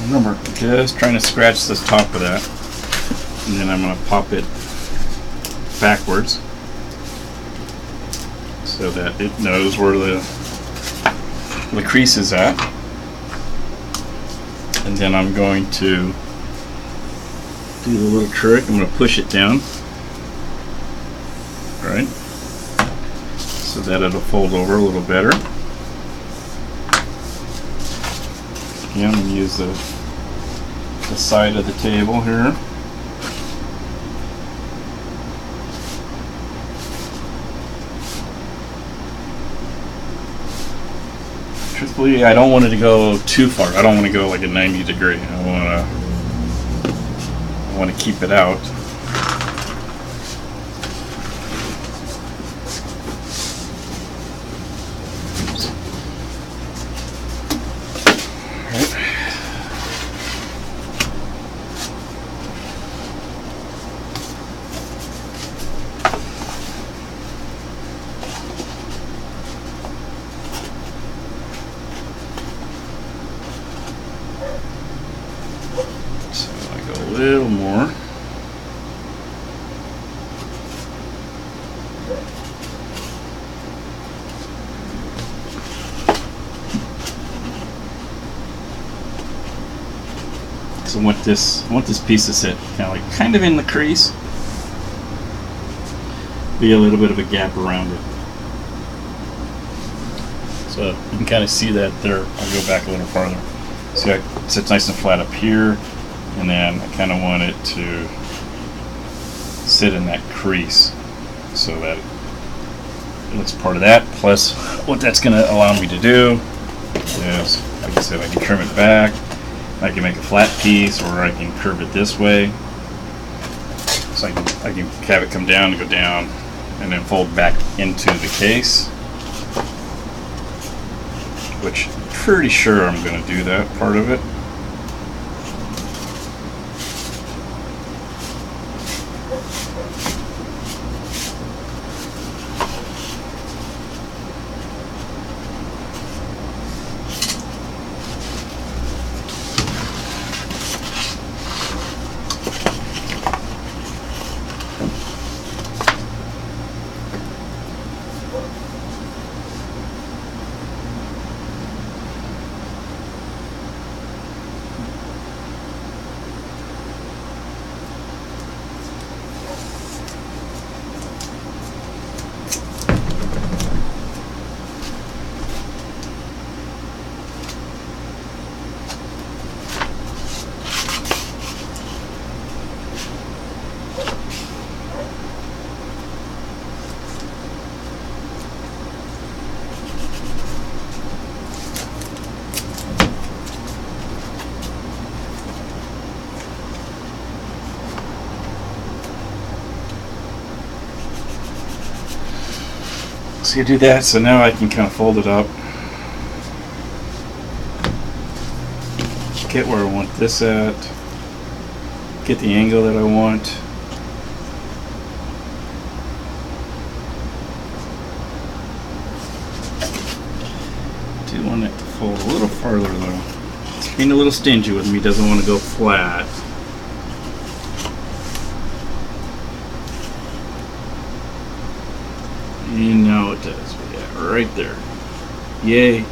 Remember, just trying to scratch this top of that, and then I'm going to pop it backwards so that it knows where the crease is at. And then I'm going to do the little trick. I'm going to push it down, right, so that it'll fold over a little better. Again, I'm going to use the side of the table here. Truthfully, I don't want it to go too far. I don't want to go like a 90 degree. I want to keep it out. A little more. So I want this piece to sit kind of in the crease. Be a little bit of a gap around it. So you can kind of see that there. I'll go back a little farther. See how it sits nice and flat up here. And then I kind of want it to sit in that crease so that it looks part of that. Plus, what that's going to allow me to do is, like I said, I can trim it back. I can make a flat piece, or I can curve it this way. So I can have it come down and go down, and then fold back into the case. Which I'm pretty sure I'm going to do that part of it. So you do that, so now I can kind of fold it up. Get where I want this at. Get the angle that I want. Do want it to fold a little farther though. It's being a little stingy with me, doesn't want to go flat. And now it does. Yeah, right there. Yay.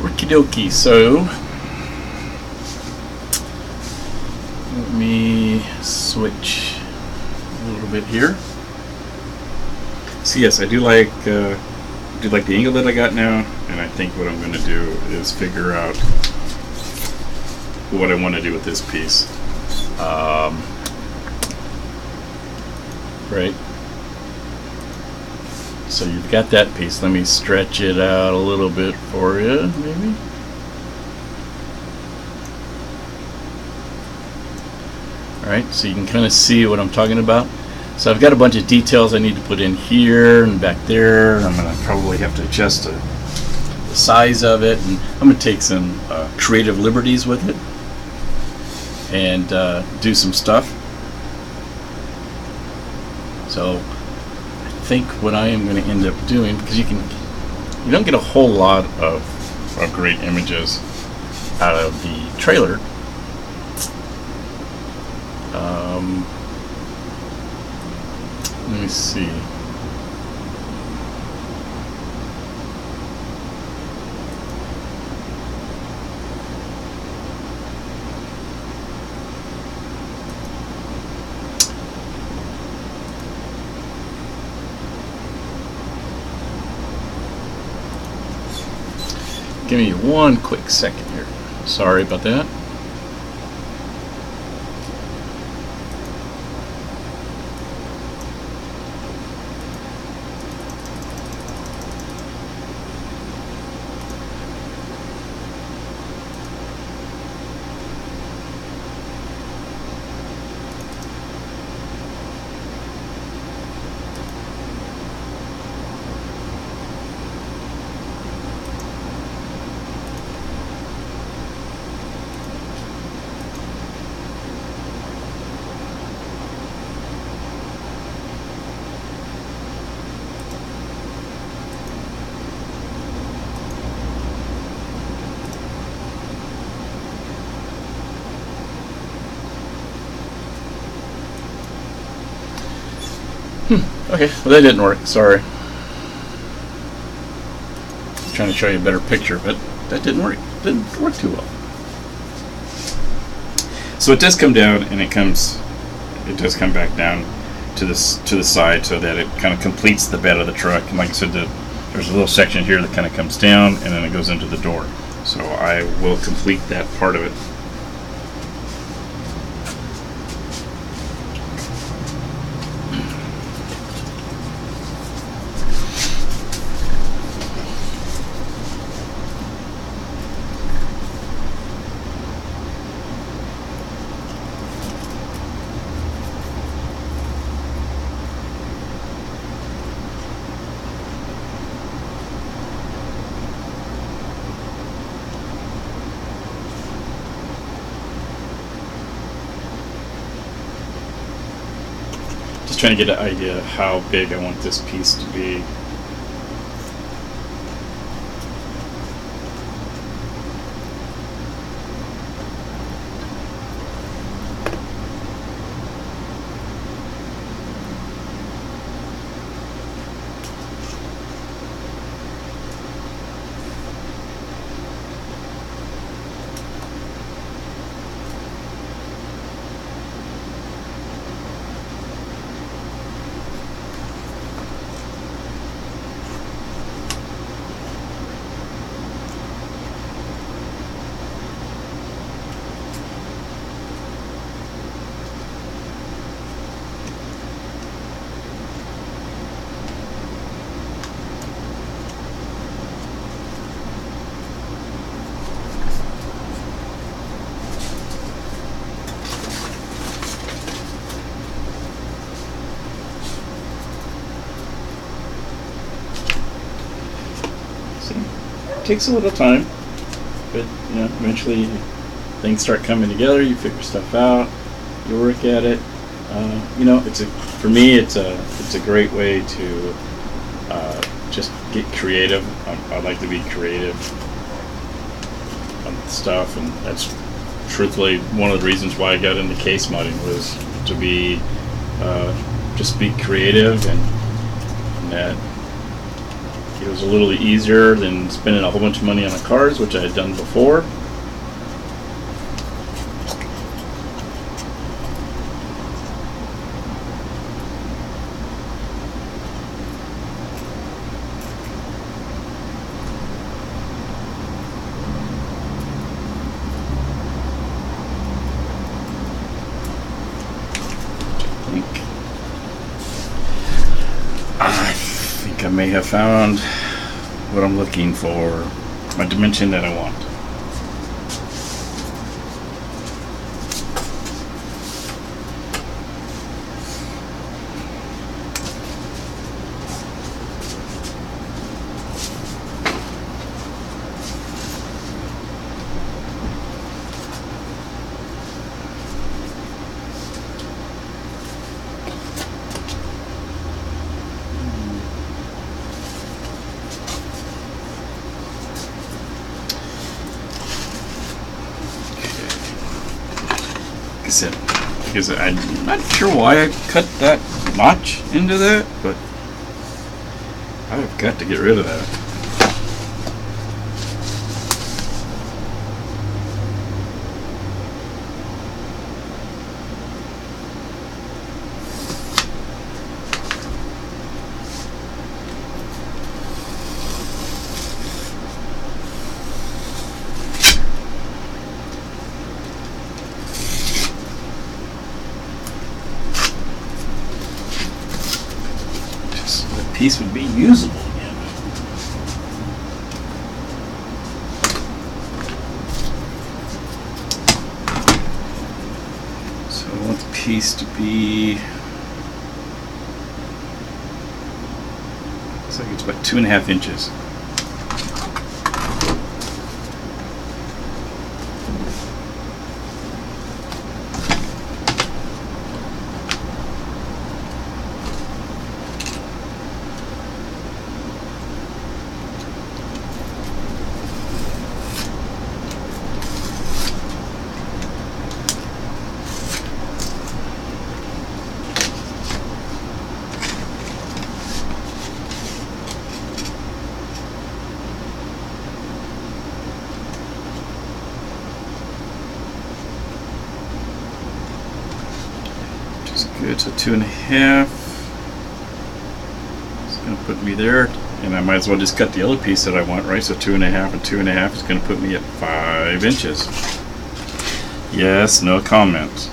Okie dokie, so let me switch a little bit here. So yes, I do like the angle that I got now, and I think what I'm going to do is figure out what I want to do with this piece. Right. So you've got that piece. Let me stretch it out a little bit for you, maybe. Alright, so you can kind of see what I'm talking about. So I've got a bunch of details I need to put in here and back there. I'm going to probably have to adjust the size of it, and I'm going to take some creative liberties with it and do some stuff. So I think what I am going to end up doing, because you don't get a whole lot of great images out of the trailer. Let me see. Give me one quick second here. Sorry about that. Okay, well that didn't work, sorry. I was trying to show you a better picture, but that didn't work. It didn't work too well. So it does come down, and it does come back down to the side, so that it kind of completes the bed of the truck. And like I said, there's a little section here that kind of comes down, and then it goes into the door. So I will complete that part of it. Trying to get an idea of how big I want this piece to be. takes a little time, but you know, eventually things start coming together. You figure stuff out. You work at it. You know, for me, it's a great way to just get creative. I like to be creative on stuff, and that's truthfully one of the reasons why I got into case modding, was to be just be creative, and that it was a little easier than spending a whole bunch of money on the cars, which I had done before. I may have found what I'm looking for, my dimension that I want. Because I'm not sure why I cut that notch into that, but I've got to get rid of that. Piece would be usable again. So I want the piece to be, looks like it's about 2.5 inches. Good, so 2.5. It's going to put me there, and I might as well just cut the other piece that I want, right? So 2.5 and 2.5 is going to put me at 5 inches. Yes, no comment.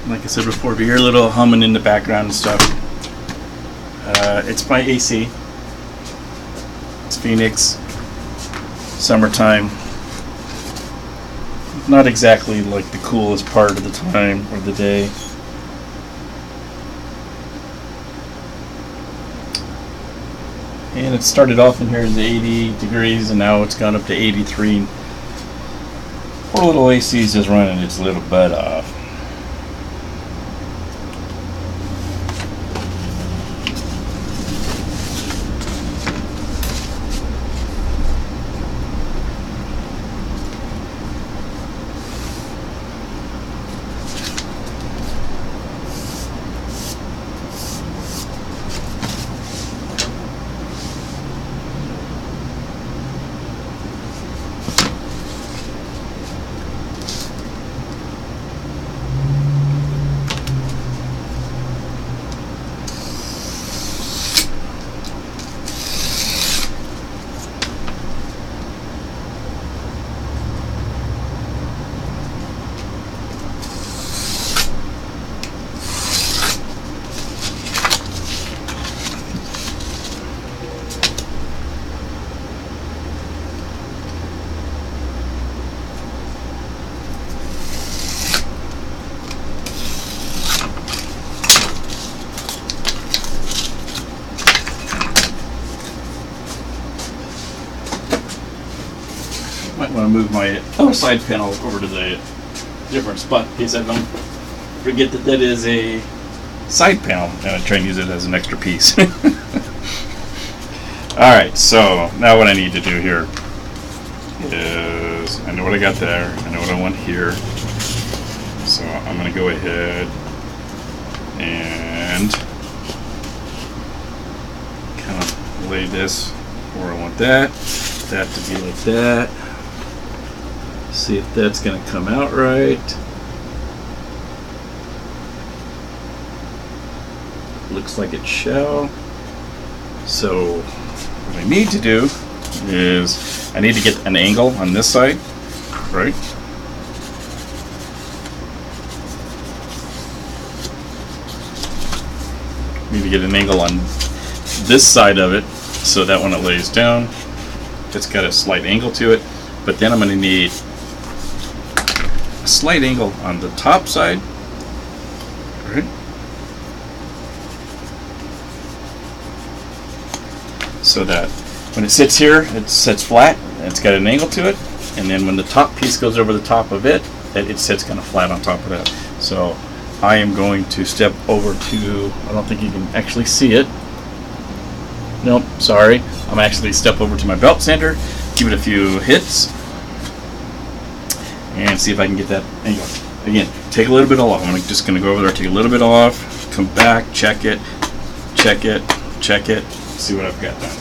Like I said before, if you hear a little humming in the background and stuff, it's my AC. It's Phoenix, summertime. Not exactly like the coolest part of the time or the day. And it started off in here at 80 degrees, and now it's gone up to 83. Poor little AC is just running its little butt off. Might want to move my other side panel over to the different spot in case I don't forget that that is a side panel and I try and use it as an extra piece. Alright, so now what I need to do here is, I know what I got there, I know what I want here, so I'm going to go ahead and kind of lay this where I want that to be like that. See if that's going to come out right. Looks like it shall. So what I need to do is I need to get an angle on this side, right? Need to get an angle on this side of it so that when it lays down, it's got a slight angle to it. But then I'm going to need a slight angle on the top side, right? So that when it sits here, it sits flat, and it's got an angle to it, and then when the top piece goes over the top of it, it sits kind of flat on top of that. So I am going to step over to, I don't think you can actually see it. Nope, sorry. I'm actually step over to my belt sander, give it a few hits, and see if I can get that angle. Again, take a little bit off. I'm just going to go over there, take a little bit off, come back, check it, check it, check it, see what I've got done.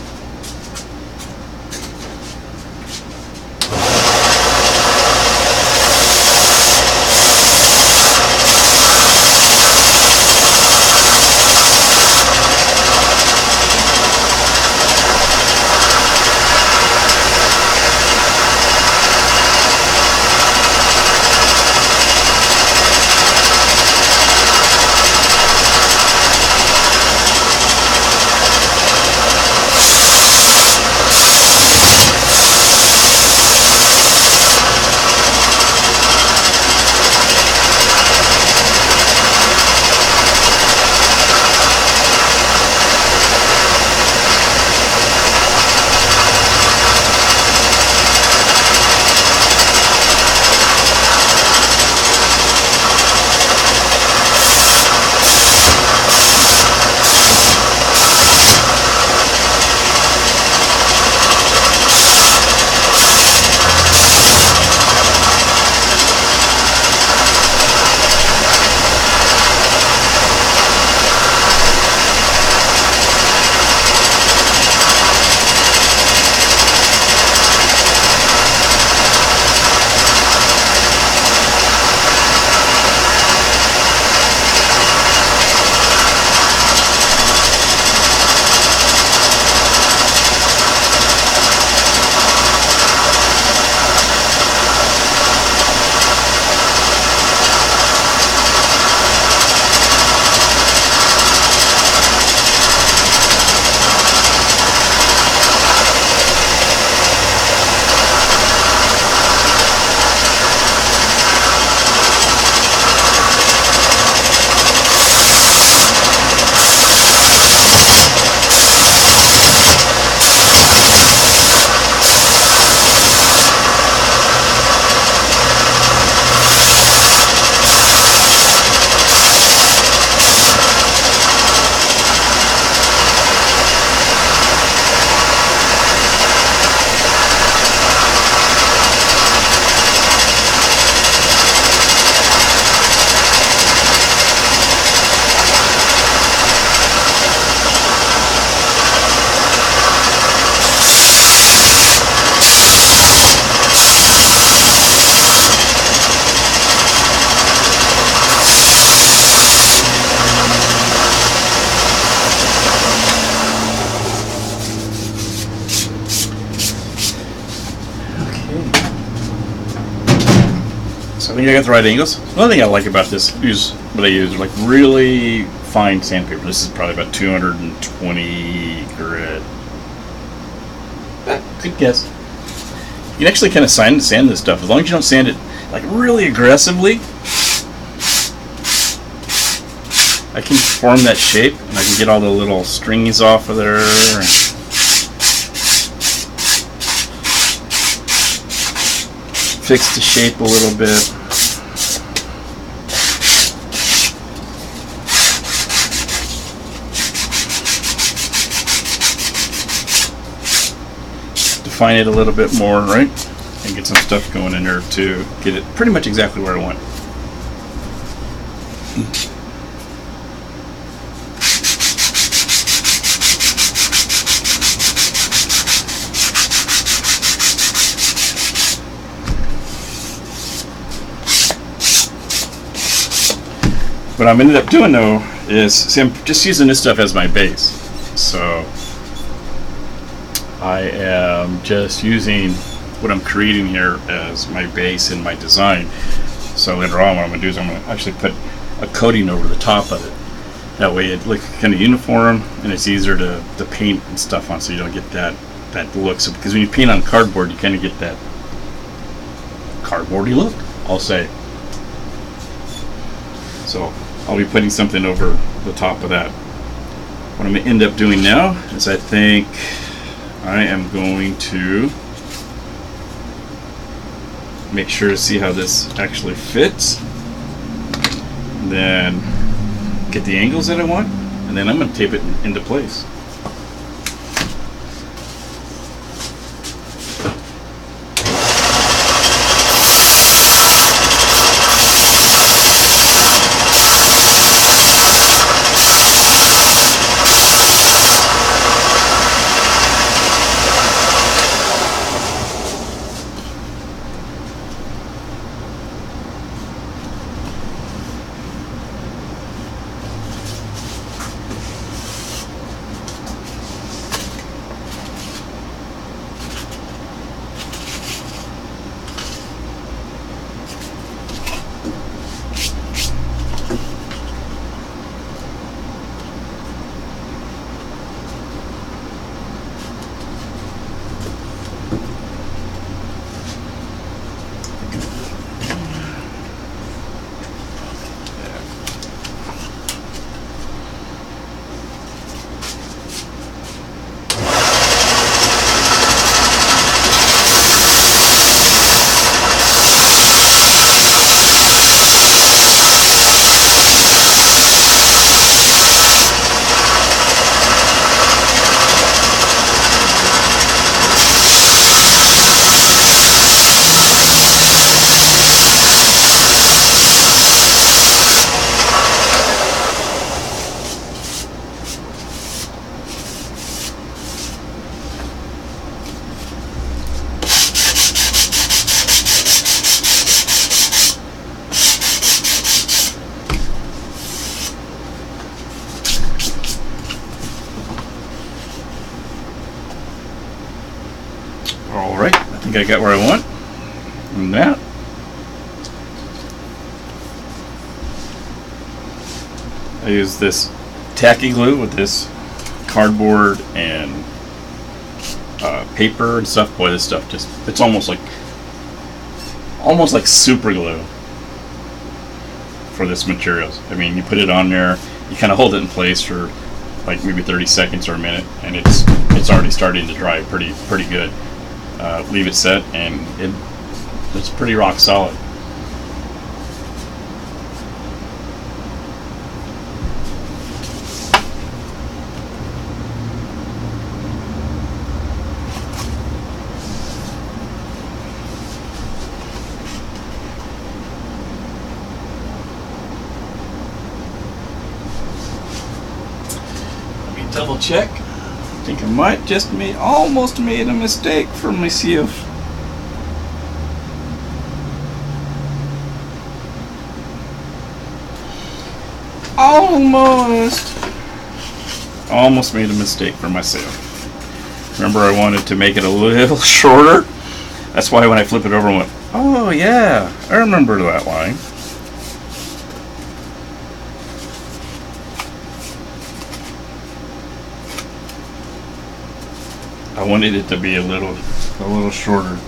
So I think I got the right angles. Another thing I like about this is what I use, like really fine sandpaper. This is probably about 220 grit. Good guess. You can actually kind of sand this stuff as long as you don't sand it like really aggressively. I can form that shape and I can get all the little strings off of there. fix the shape a little bit. Define it a little bit more, right? And get some stuff going in there to get it pretty much exactly where I want. What I'm ended up doing though is, see, I'm just using this stuff as my base. So I am just using what I'm creating here as my base in my design. So later on what I'm going to do is I'm going to actually put a coating over the top of it. That way it looks kind of uniform and it's easier to paint and stuff on, so you don't get that look. So, because when you paint on cardboard, you kind of get that cardboardy look, I'll say. So I'll be putting something over the top of that. What I'm going to end up doing now is I think I am going to make sure to see how this actually fits. Then get the angles that I want, and then I'm going to tape it into place. Alright, I think I got where I want. And that. I use this tacky glue with this cardboard and paper and stuff. Boy, this stuff just, it's almost like super glue for this materials. I mean, you put it on there, you kind of hold it in place for like maybe 30 seconds or a minute, and it's already starting to dry pretty good. Leave it set, and it's pretty rock solid. Let me double check. I think I might just almost made a mistake for myself. Almost made a mistake for myself. Remember, I wanted to make it a little shorter. That's why when I flip it over, I went, oh yeah, I remember that line. I wanted it to be a little shorter.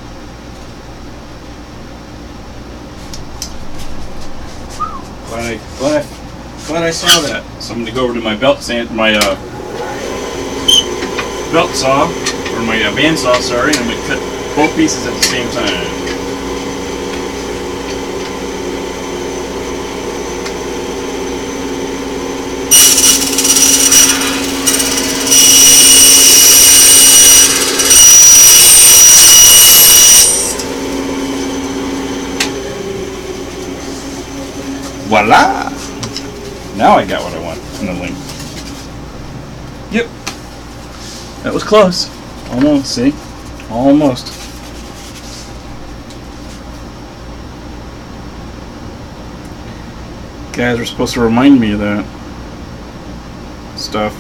Glad I saw that. So I'm gonna go over to my belt saw, or my bandsaw, sorry, and I'm gonna cut both pieces at the same time. Voila! Now I got what I want in the link. Yep. That was close. Almost, see? Almost. Guys were supposed to remind me of that stuff.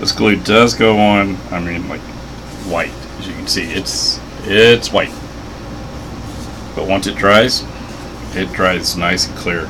This glue does go on, I mean, like white. As you can see, it's white. But once it dries nice and clear.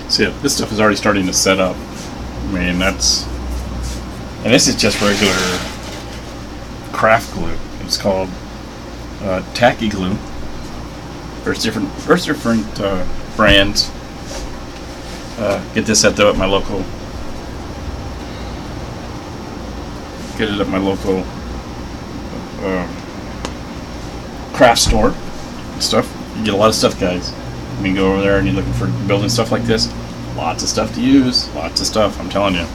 See, this stuff is already starting to set up. I mean, and this is just regular craft glue. It's called tacky glue. There's different brands. Get this at my local. Get it at my local craft store and stuff. You get a lot of stuff, guys. You can go over there and you're looking for building stuff like this. Lots of stuff to use. Lots of stuff, I'm telling you.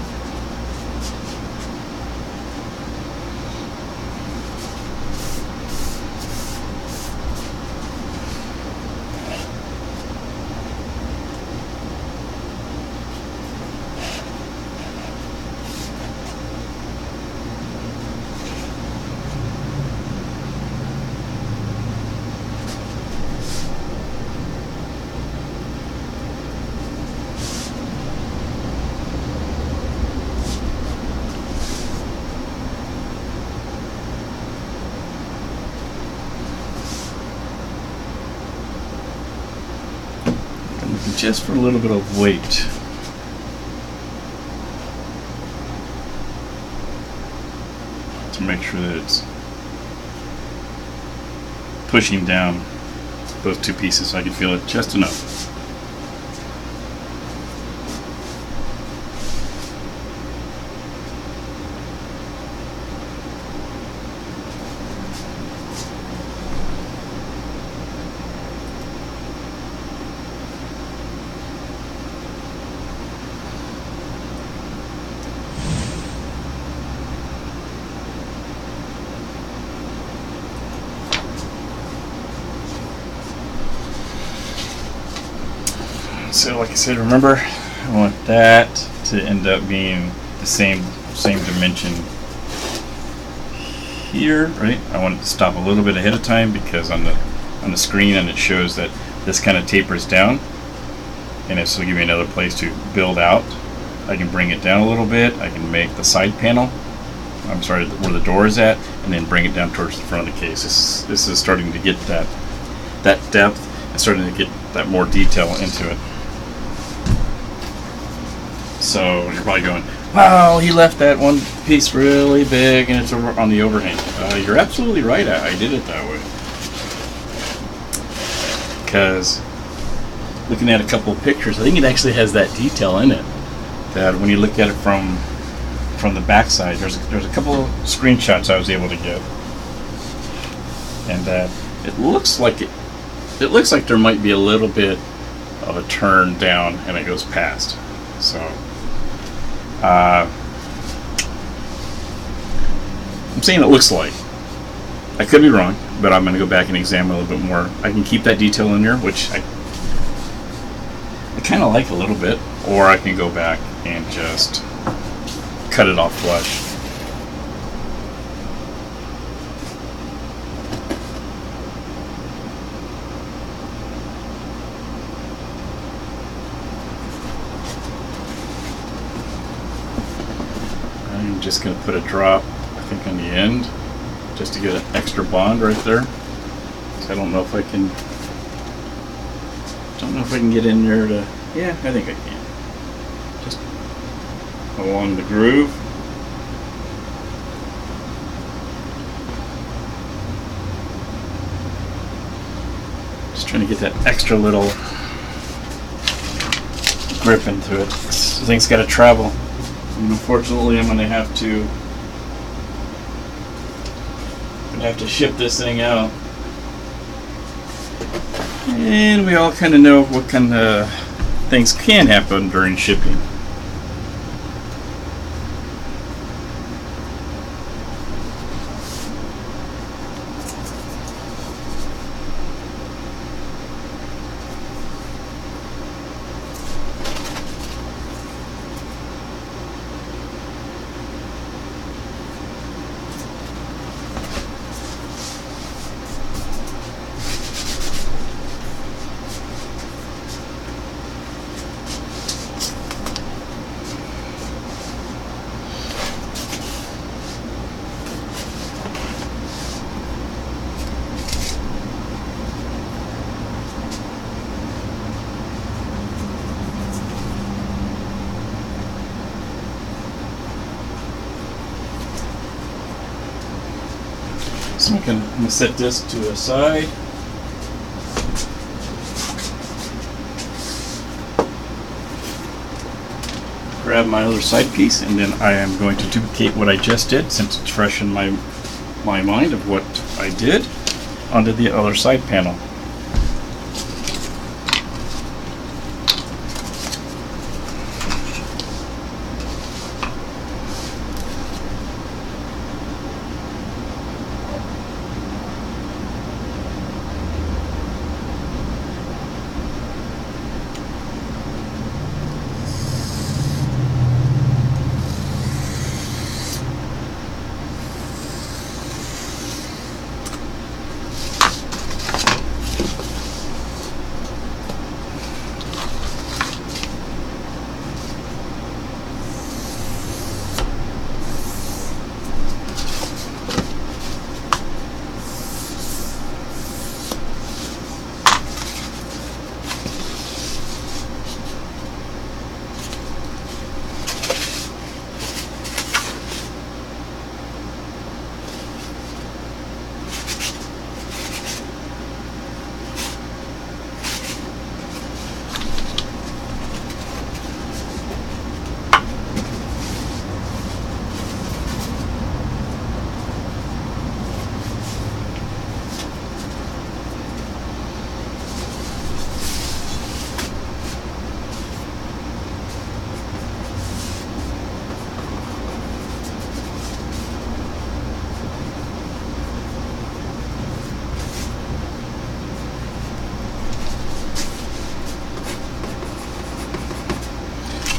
Just for a little bit of weight. To make sure that it's pushing down those two pieces so I can feel it just enough. So like I said, remember, I want that to end up being the same dimension here, right? I want it to stop a little bit ahead of time because on the screen and it shows that this kind of tapers down, and this will give me another place to build out. I can bring it down a little bit. I can make the side panel, I'm sorry, where the door is at, and then bring it down towards the front of the case. This is starting to get that depth and starting to get that more detail into it. So you're probably going, wow, he left that one piece really big and it's over on the overhang. You're absolutely right, I did it that way. Because looking at a couple of pictures, I think it actually has that detail in it. That when you look at it from the backside, there's a couple of screenshots I was able to get. And that it looks like there might be a little bit of a turn down and it goes past. So I'm saying it looks like. I could be wrong, but I'm going to go back and examine a little bit more. I can keep that detail in there, which I kind of like a little bit, or I can go back and just cut it off flush. I'm just going to put a drop, I think, on the end, just to get an extra bond right there. So I don't know if I can. Don't know if I can get in there to. Yeah, I think I can. Just along the groove. Just trying to get that extra little grip into it. This thing's got to travel. And unfortunately, I'm going to have to ship this thing out. And we all kind of know what kind of things can happen during shipping. So I'm gonna set this to the side. Grab my other side piece, and then I am going to duplicate what I just did, since it's fresh in my mind of what I did, onto the other side panel.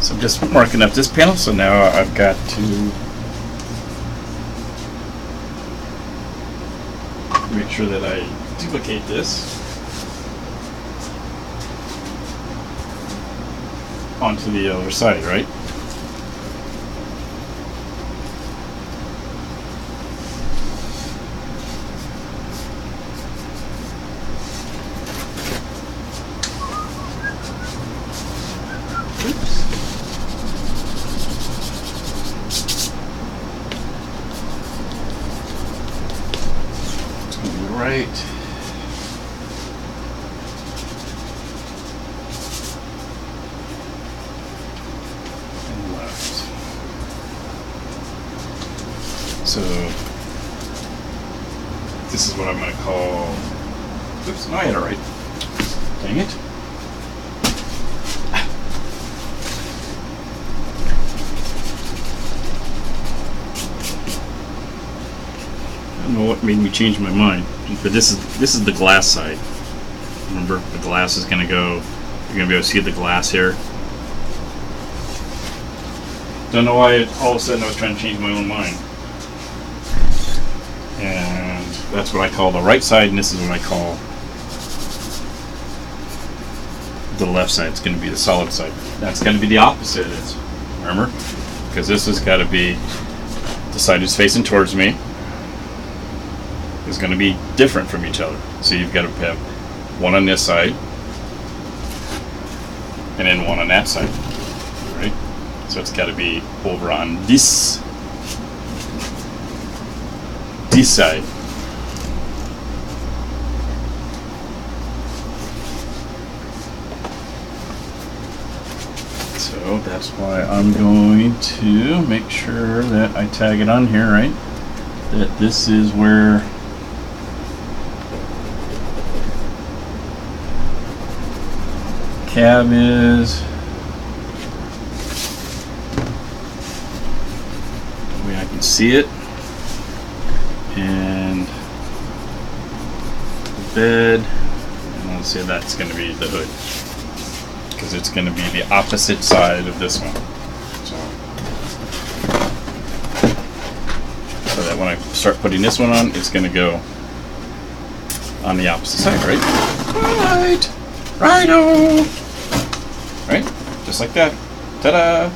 So I'm just marking up this panel, so now I've got to make sure that I duplicate this onto the other side, right? Oops. It's going to be right. And left. So this is what I'm going to call. Oops, no, I had it right. Dang it. I don't know what made me change my mind, but this is the glass side. Remember, the glass is going to go. You're going to be able to see the glass here. Don't know why all of a sudden I was trying to change my own mind. And that's what I call the right side, and this is what I call the left side. It's going to be the solid side. That's going to be the opposite of this. Remember? Because this has got to be the side that's facing towards me. Is going to be different from each other. So you've got to have one on this side and then one on that side, right? So it's got to be over on this side. So that's why I'm going to make sure that I tag it on here, right? That this is where cab is. That way I can see it. And the bed, and let's say that's going to be the hood, because it's going to be the opposite side of this one. So that when I start putting this one on, it's going to go on the opposite side, right? Right! Righto! Right? Just like that. Ta-da!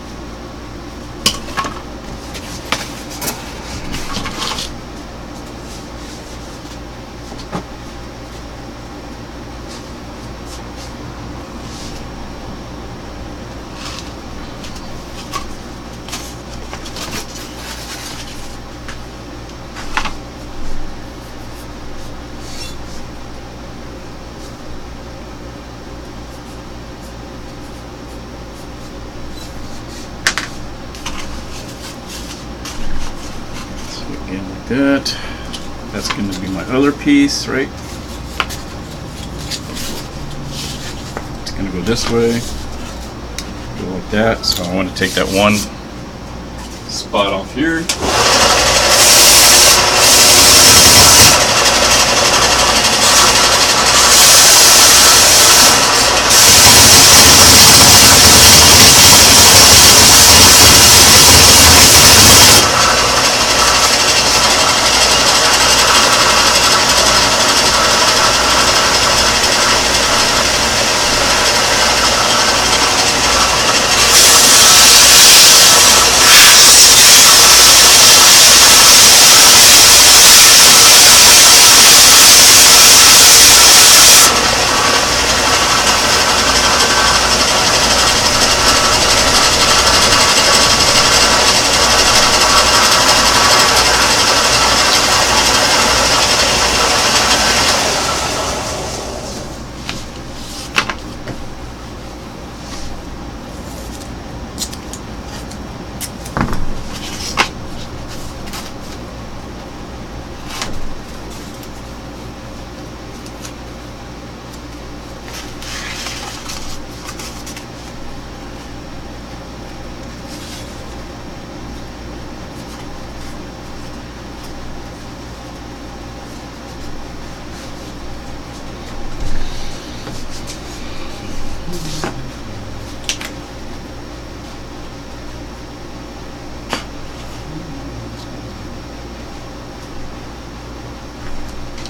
that. That's going to be my other piece, right? It's going to go this way. Go like that. So I want to take that one spot off here.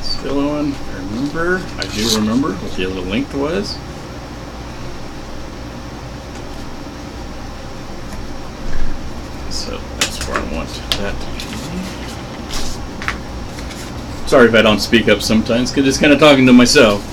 Still on. I do remember what the other length was. So that's where I want that to be. Sorry if I don't speak up sometimes, because it's kind of talking to myself.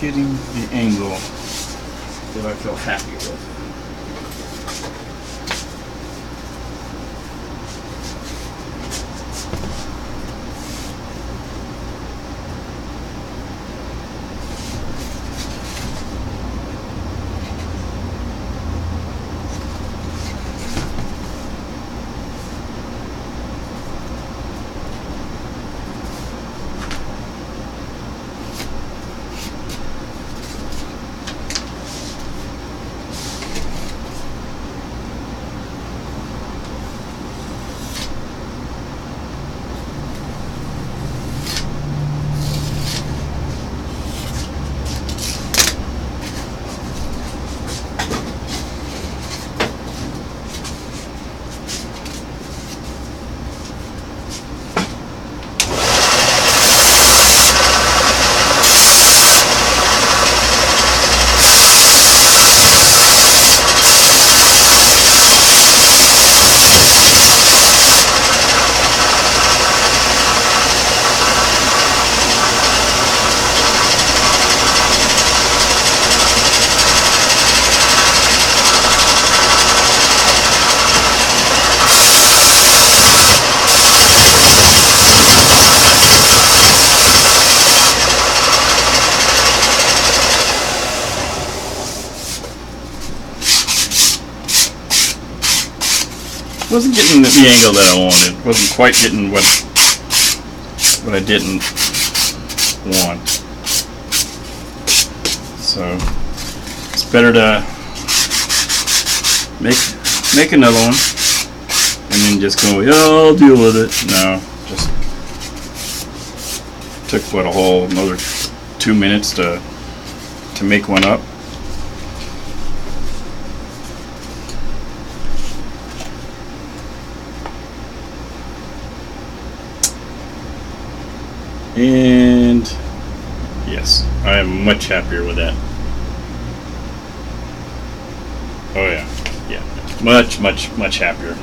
getting the angle that I feel happy with. Wasn't getting the angle that I wanted. Wasn't quite getting what I didn't want. So it's better to make another one and then just go, yeah, I'll deal with it. No, just took what, a whole another 2 minutes to make one up. And yes, I am much happier with that. Oh yeah, much happier.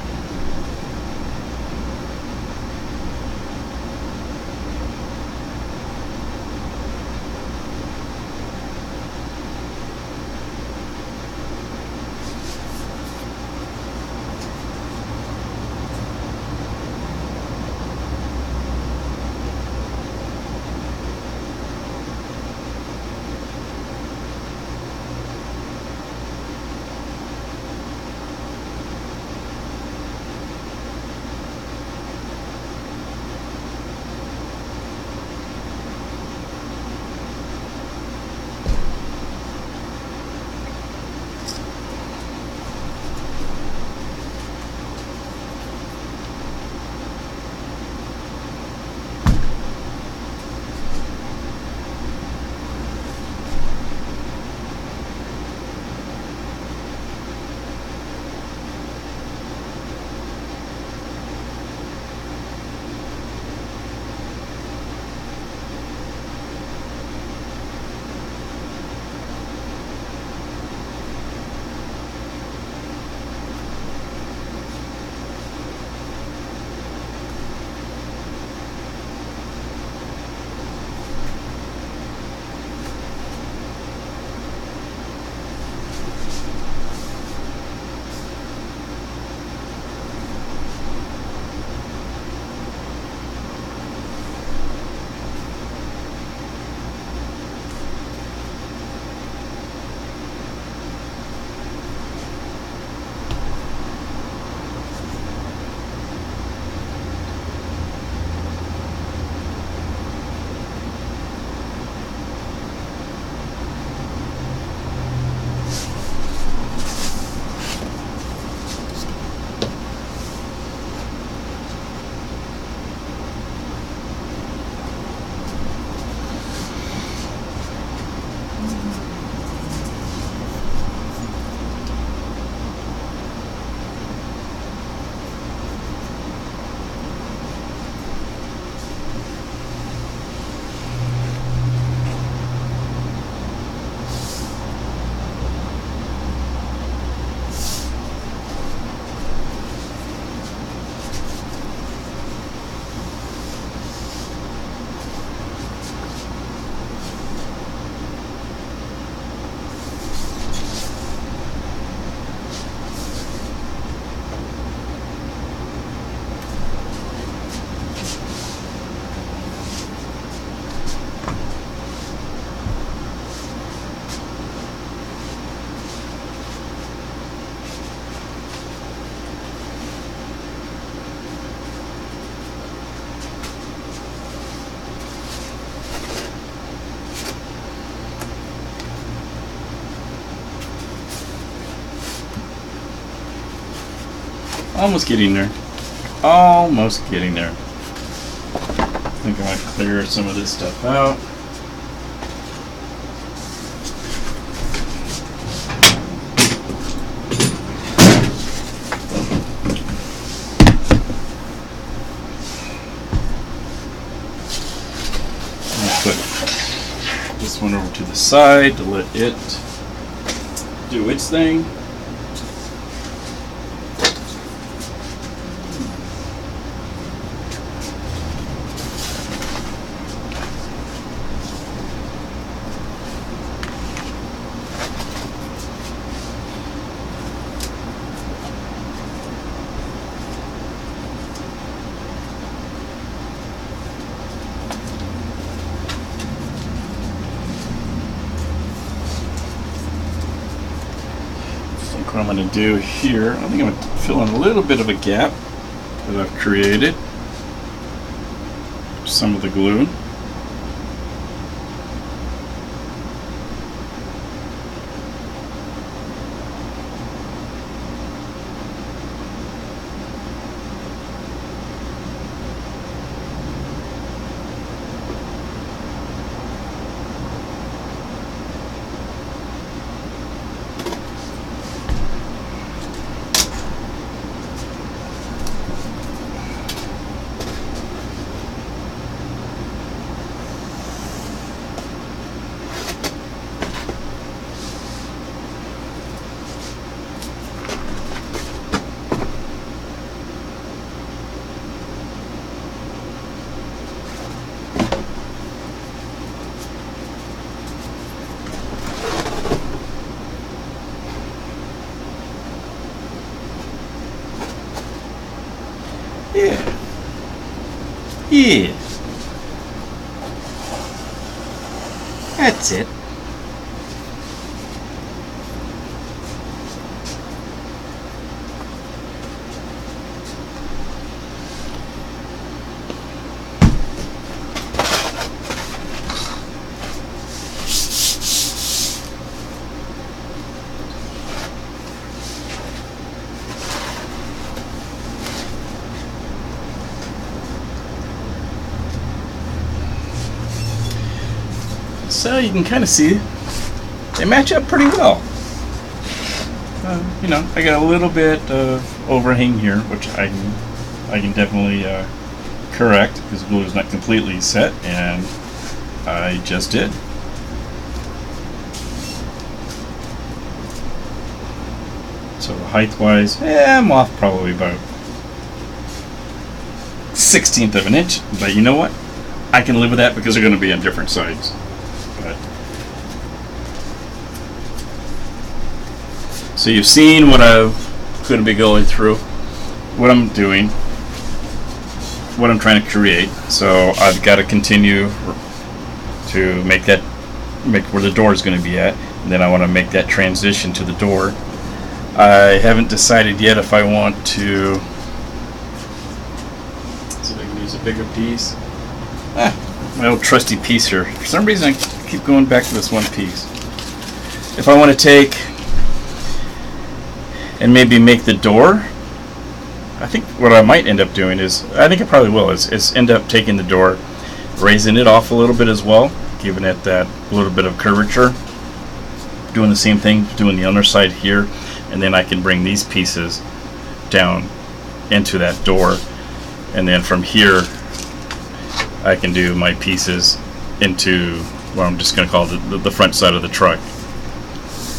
Almost getting there. Almost getting there. I think I'm going to clear some of this stuff out. Put this one over to the side to let it do its thing. What I'm going to do here, I think I'm going to fill in a little bit of a gap that I've created. Some of the glue. Yeah. Yeah. That's it. So you can kind of see they match up pretty well. You know, I got a little bit of overhang here, which I can definitely correct because the glue is not completely set, and I just did. So height-wise, I'm off probably about 1/16 of an inch, but you know what? I can live with that because they're going to be on different sides. So you've seen what I'm going to be going through, what I'm doing, what I'm trying to create. So I've got to continue to make where the door is going to be at, and then I want to make that transition to the door. I haven't decided yet if I want to see if I can use a bigger piece. My old trusty piece here. For some reason I keep going back to this one piece. If I want to take and maybe make the door, I think what I might end up doing is, I think I probably will, is end up taking the door, raising it off a little bit as well, giving it that little bit of curvature, doing the same thing, doing the underside here, and then I can bring these pieces down into that door, and then from here I can do my pieces into what I'm just going to call the front side of the truck.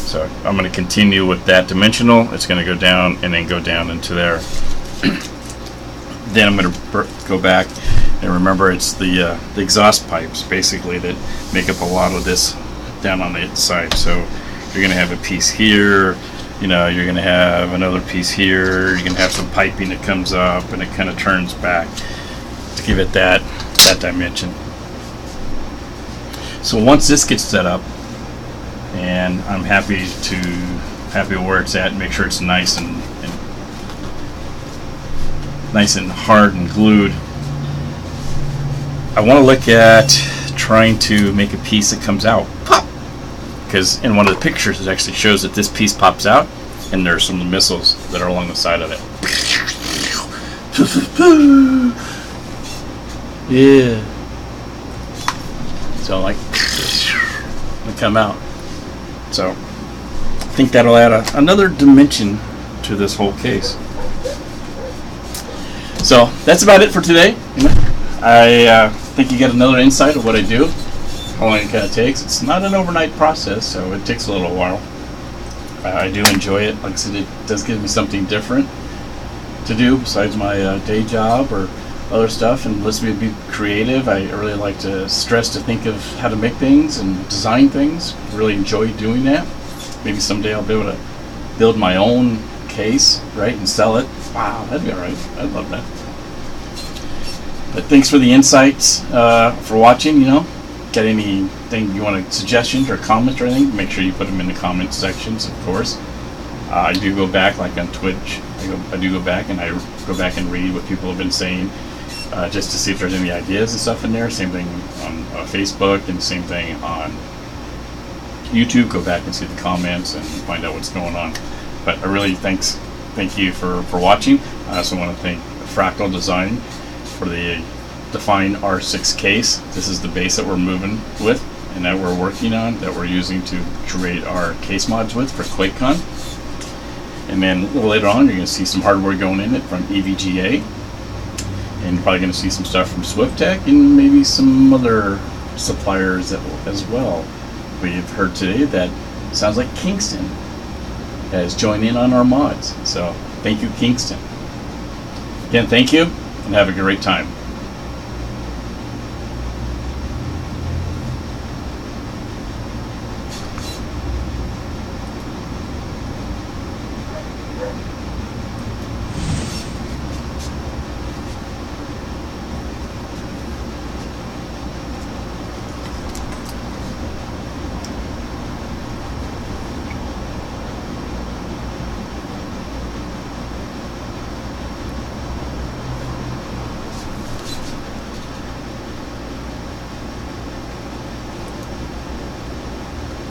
So I'm going to continue with that dimensional. It's going to go down and then go down into there. Then I'm going to go back and remember it's the exhaust pipes basically that make up a lot of this down on the inside. So you're going to have a piece here, you know, you're going to have another piece here, you're going to have some piping that comes up and it kind of turns back to give it that dimension. So once this gets set up, and I'm happy where it's at, and make sure it's nice and hard and glued. I want to look at trying to make a piece that comes out pop, because in one of the pictures it actually shows that this piece pops out and there's some missiles that are along the side of it. Yeah. So like, they come out. So I think that'll add another dimension to this whole case. So that's about it for today. I think you get another insight of what I do, how long it kind of takes. It's not an overnight process, so it takes a little while. I do enjoy it. Like I said, it does give me something different to do besides my day job or other stuff, and lets me be creative. I really like to stress to think of how to make things and design things. Really enjoy doing that. Maybe someday I'll be able to build my own case, right, and sell it. Wow, that'd be alright. I'd love that. But thanks for the insights, for watching. Got anything you want, suggestions or comments or anything, make sure you put them in the comment sections, of course. I do go back, like on Twitch, I do go back and and read what people have been saying, just to see if there's any ideas and stuff in there. Same thing on Facebook, and same thing on YouTube. Go back and see the comments and find out what's going on. But I really thank you for watching. I also want to thank Fractal Design for the Define R6 case. This is the base that we're moving with and that we're working on, that we're using to create our case mods with for QuakeCon. And then a little later on, you're going to see some hardware going in it from EVGA, and you're probably going to see some stuff from SwiftTech and maybe some other suppliers as well. We've heard today that it sounds like Kingston has joined in on our mods. So thank you, Kingston. Again, thank you, and have a great time.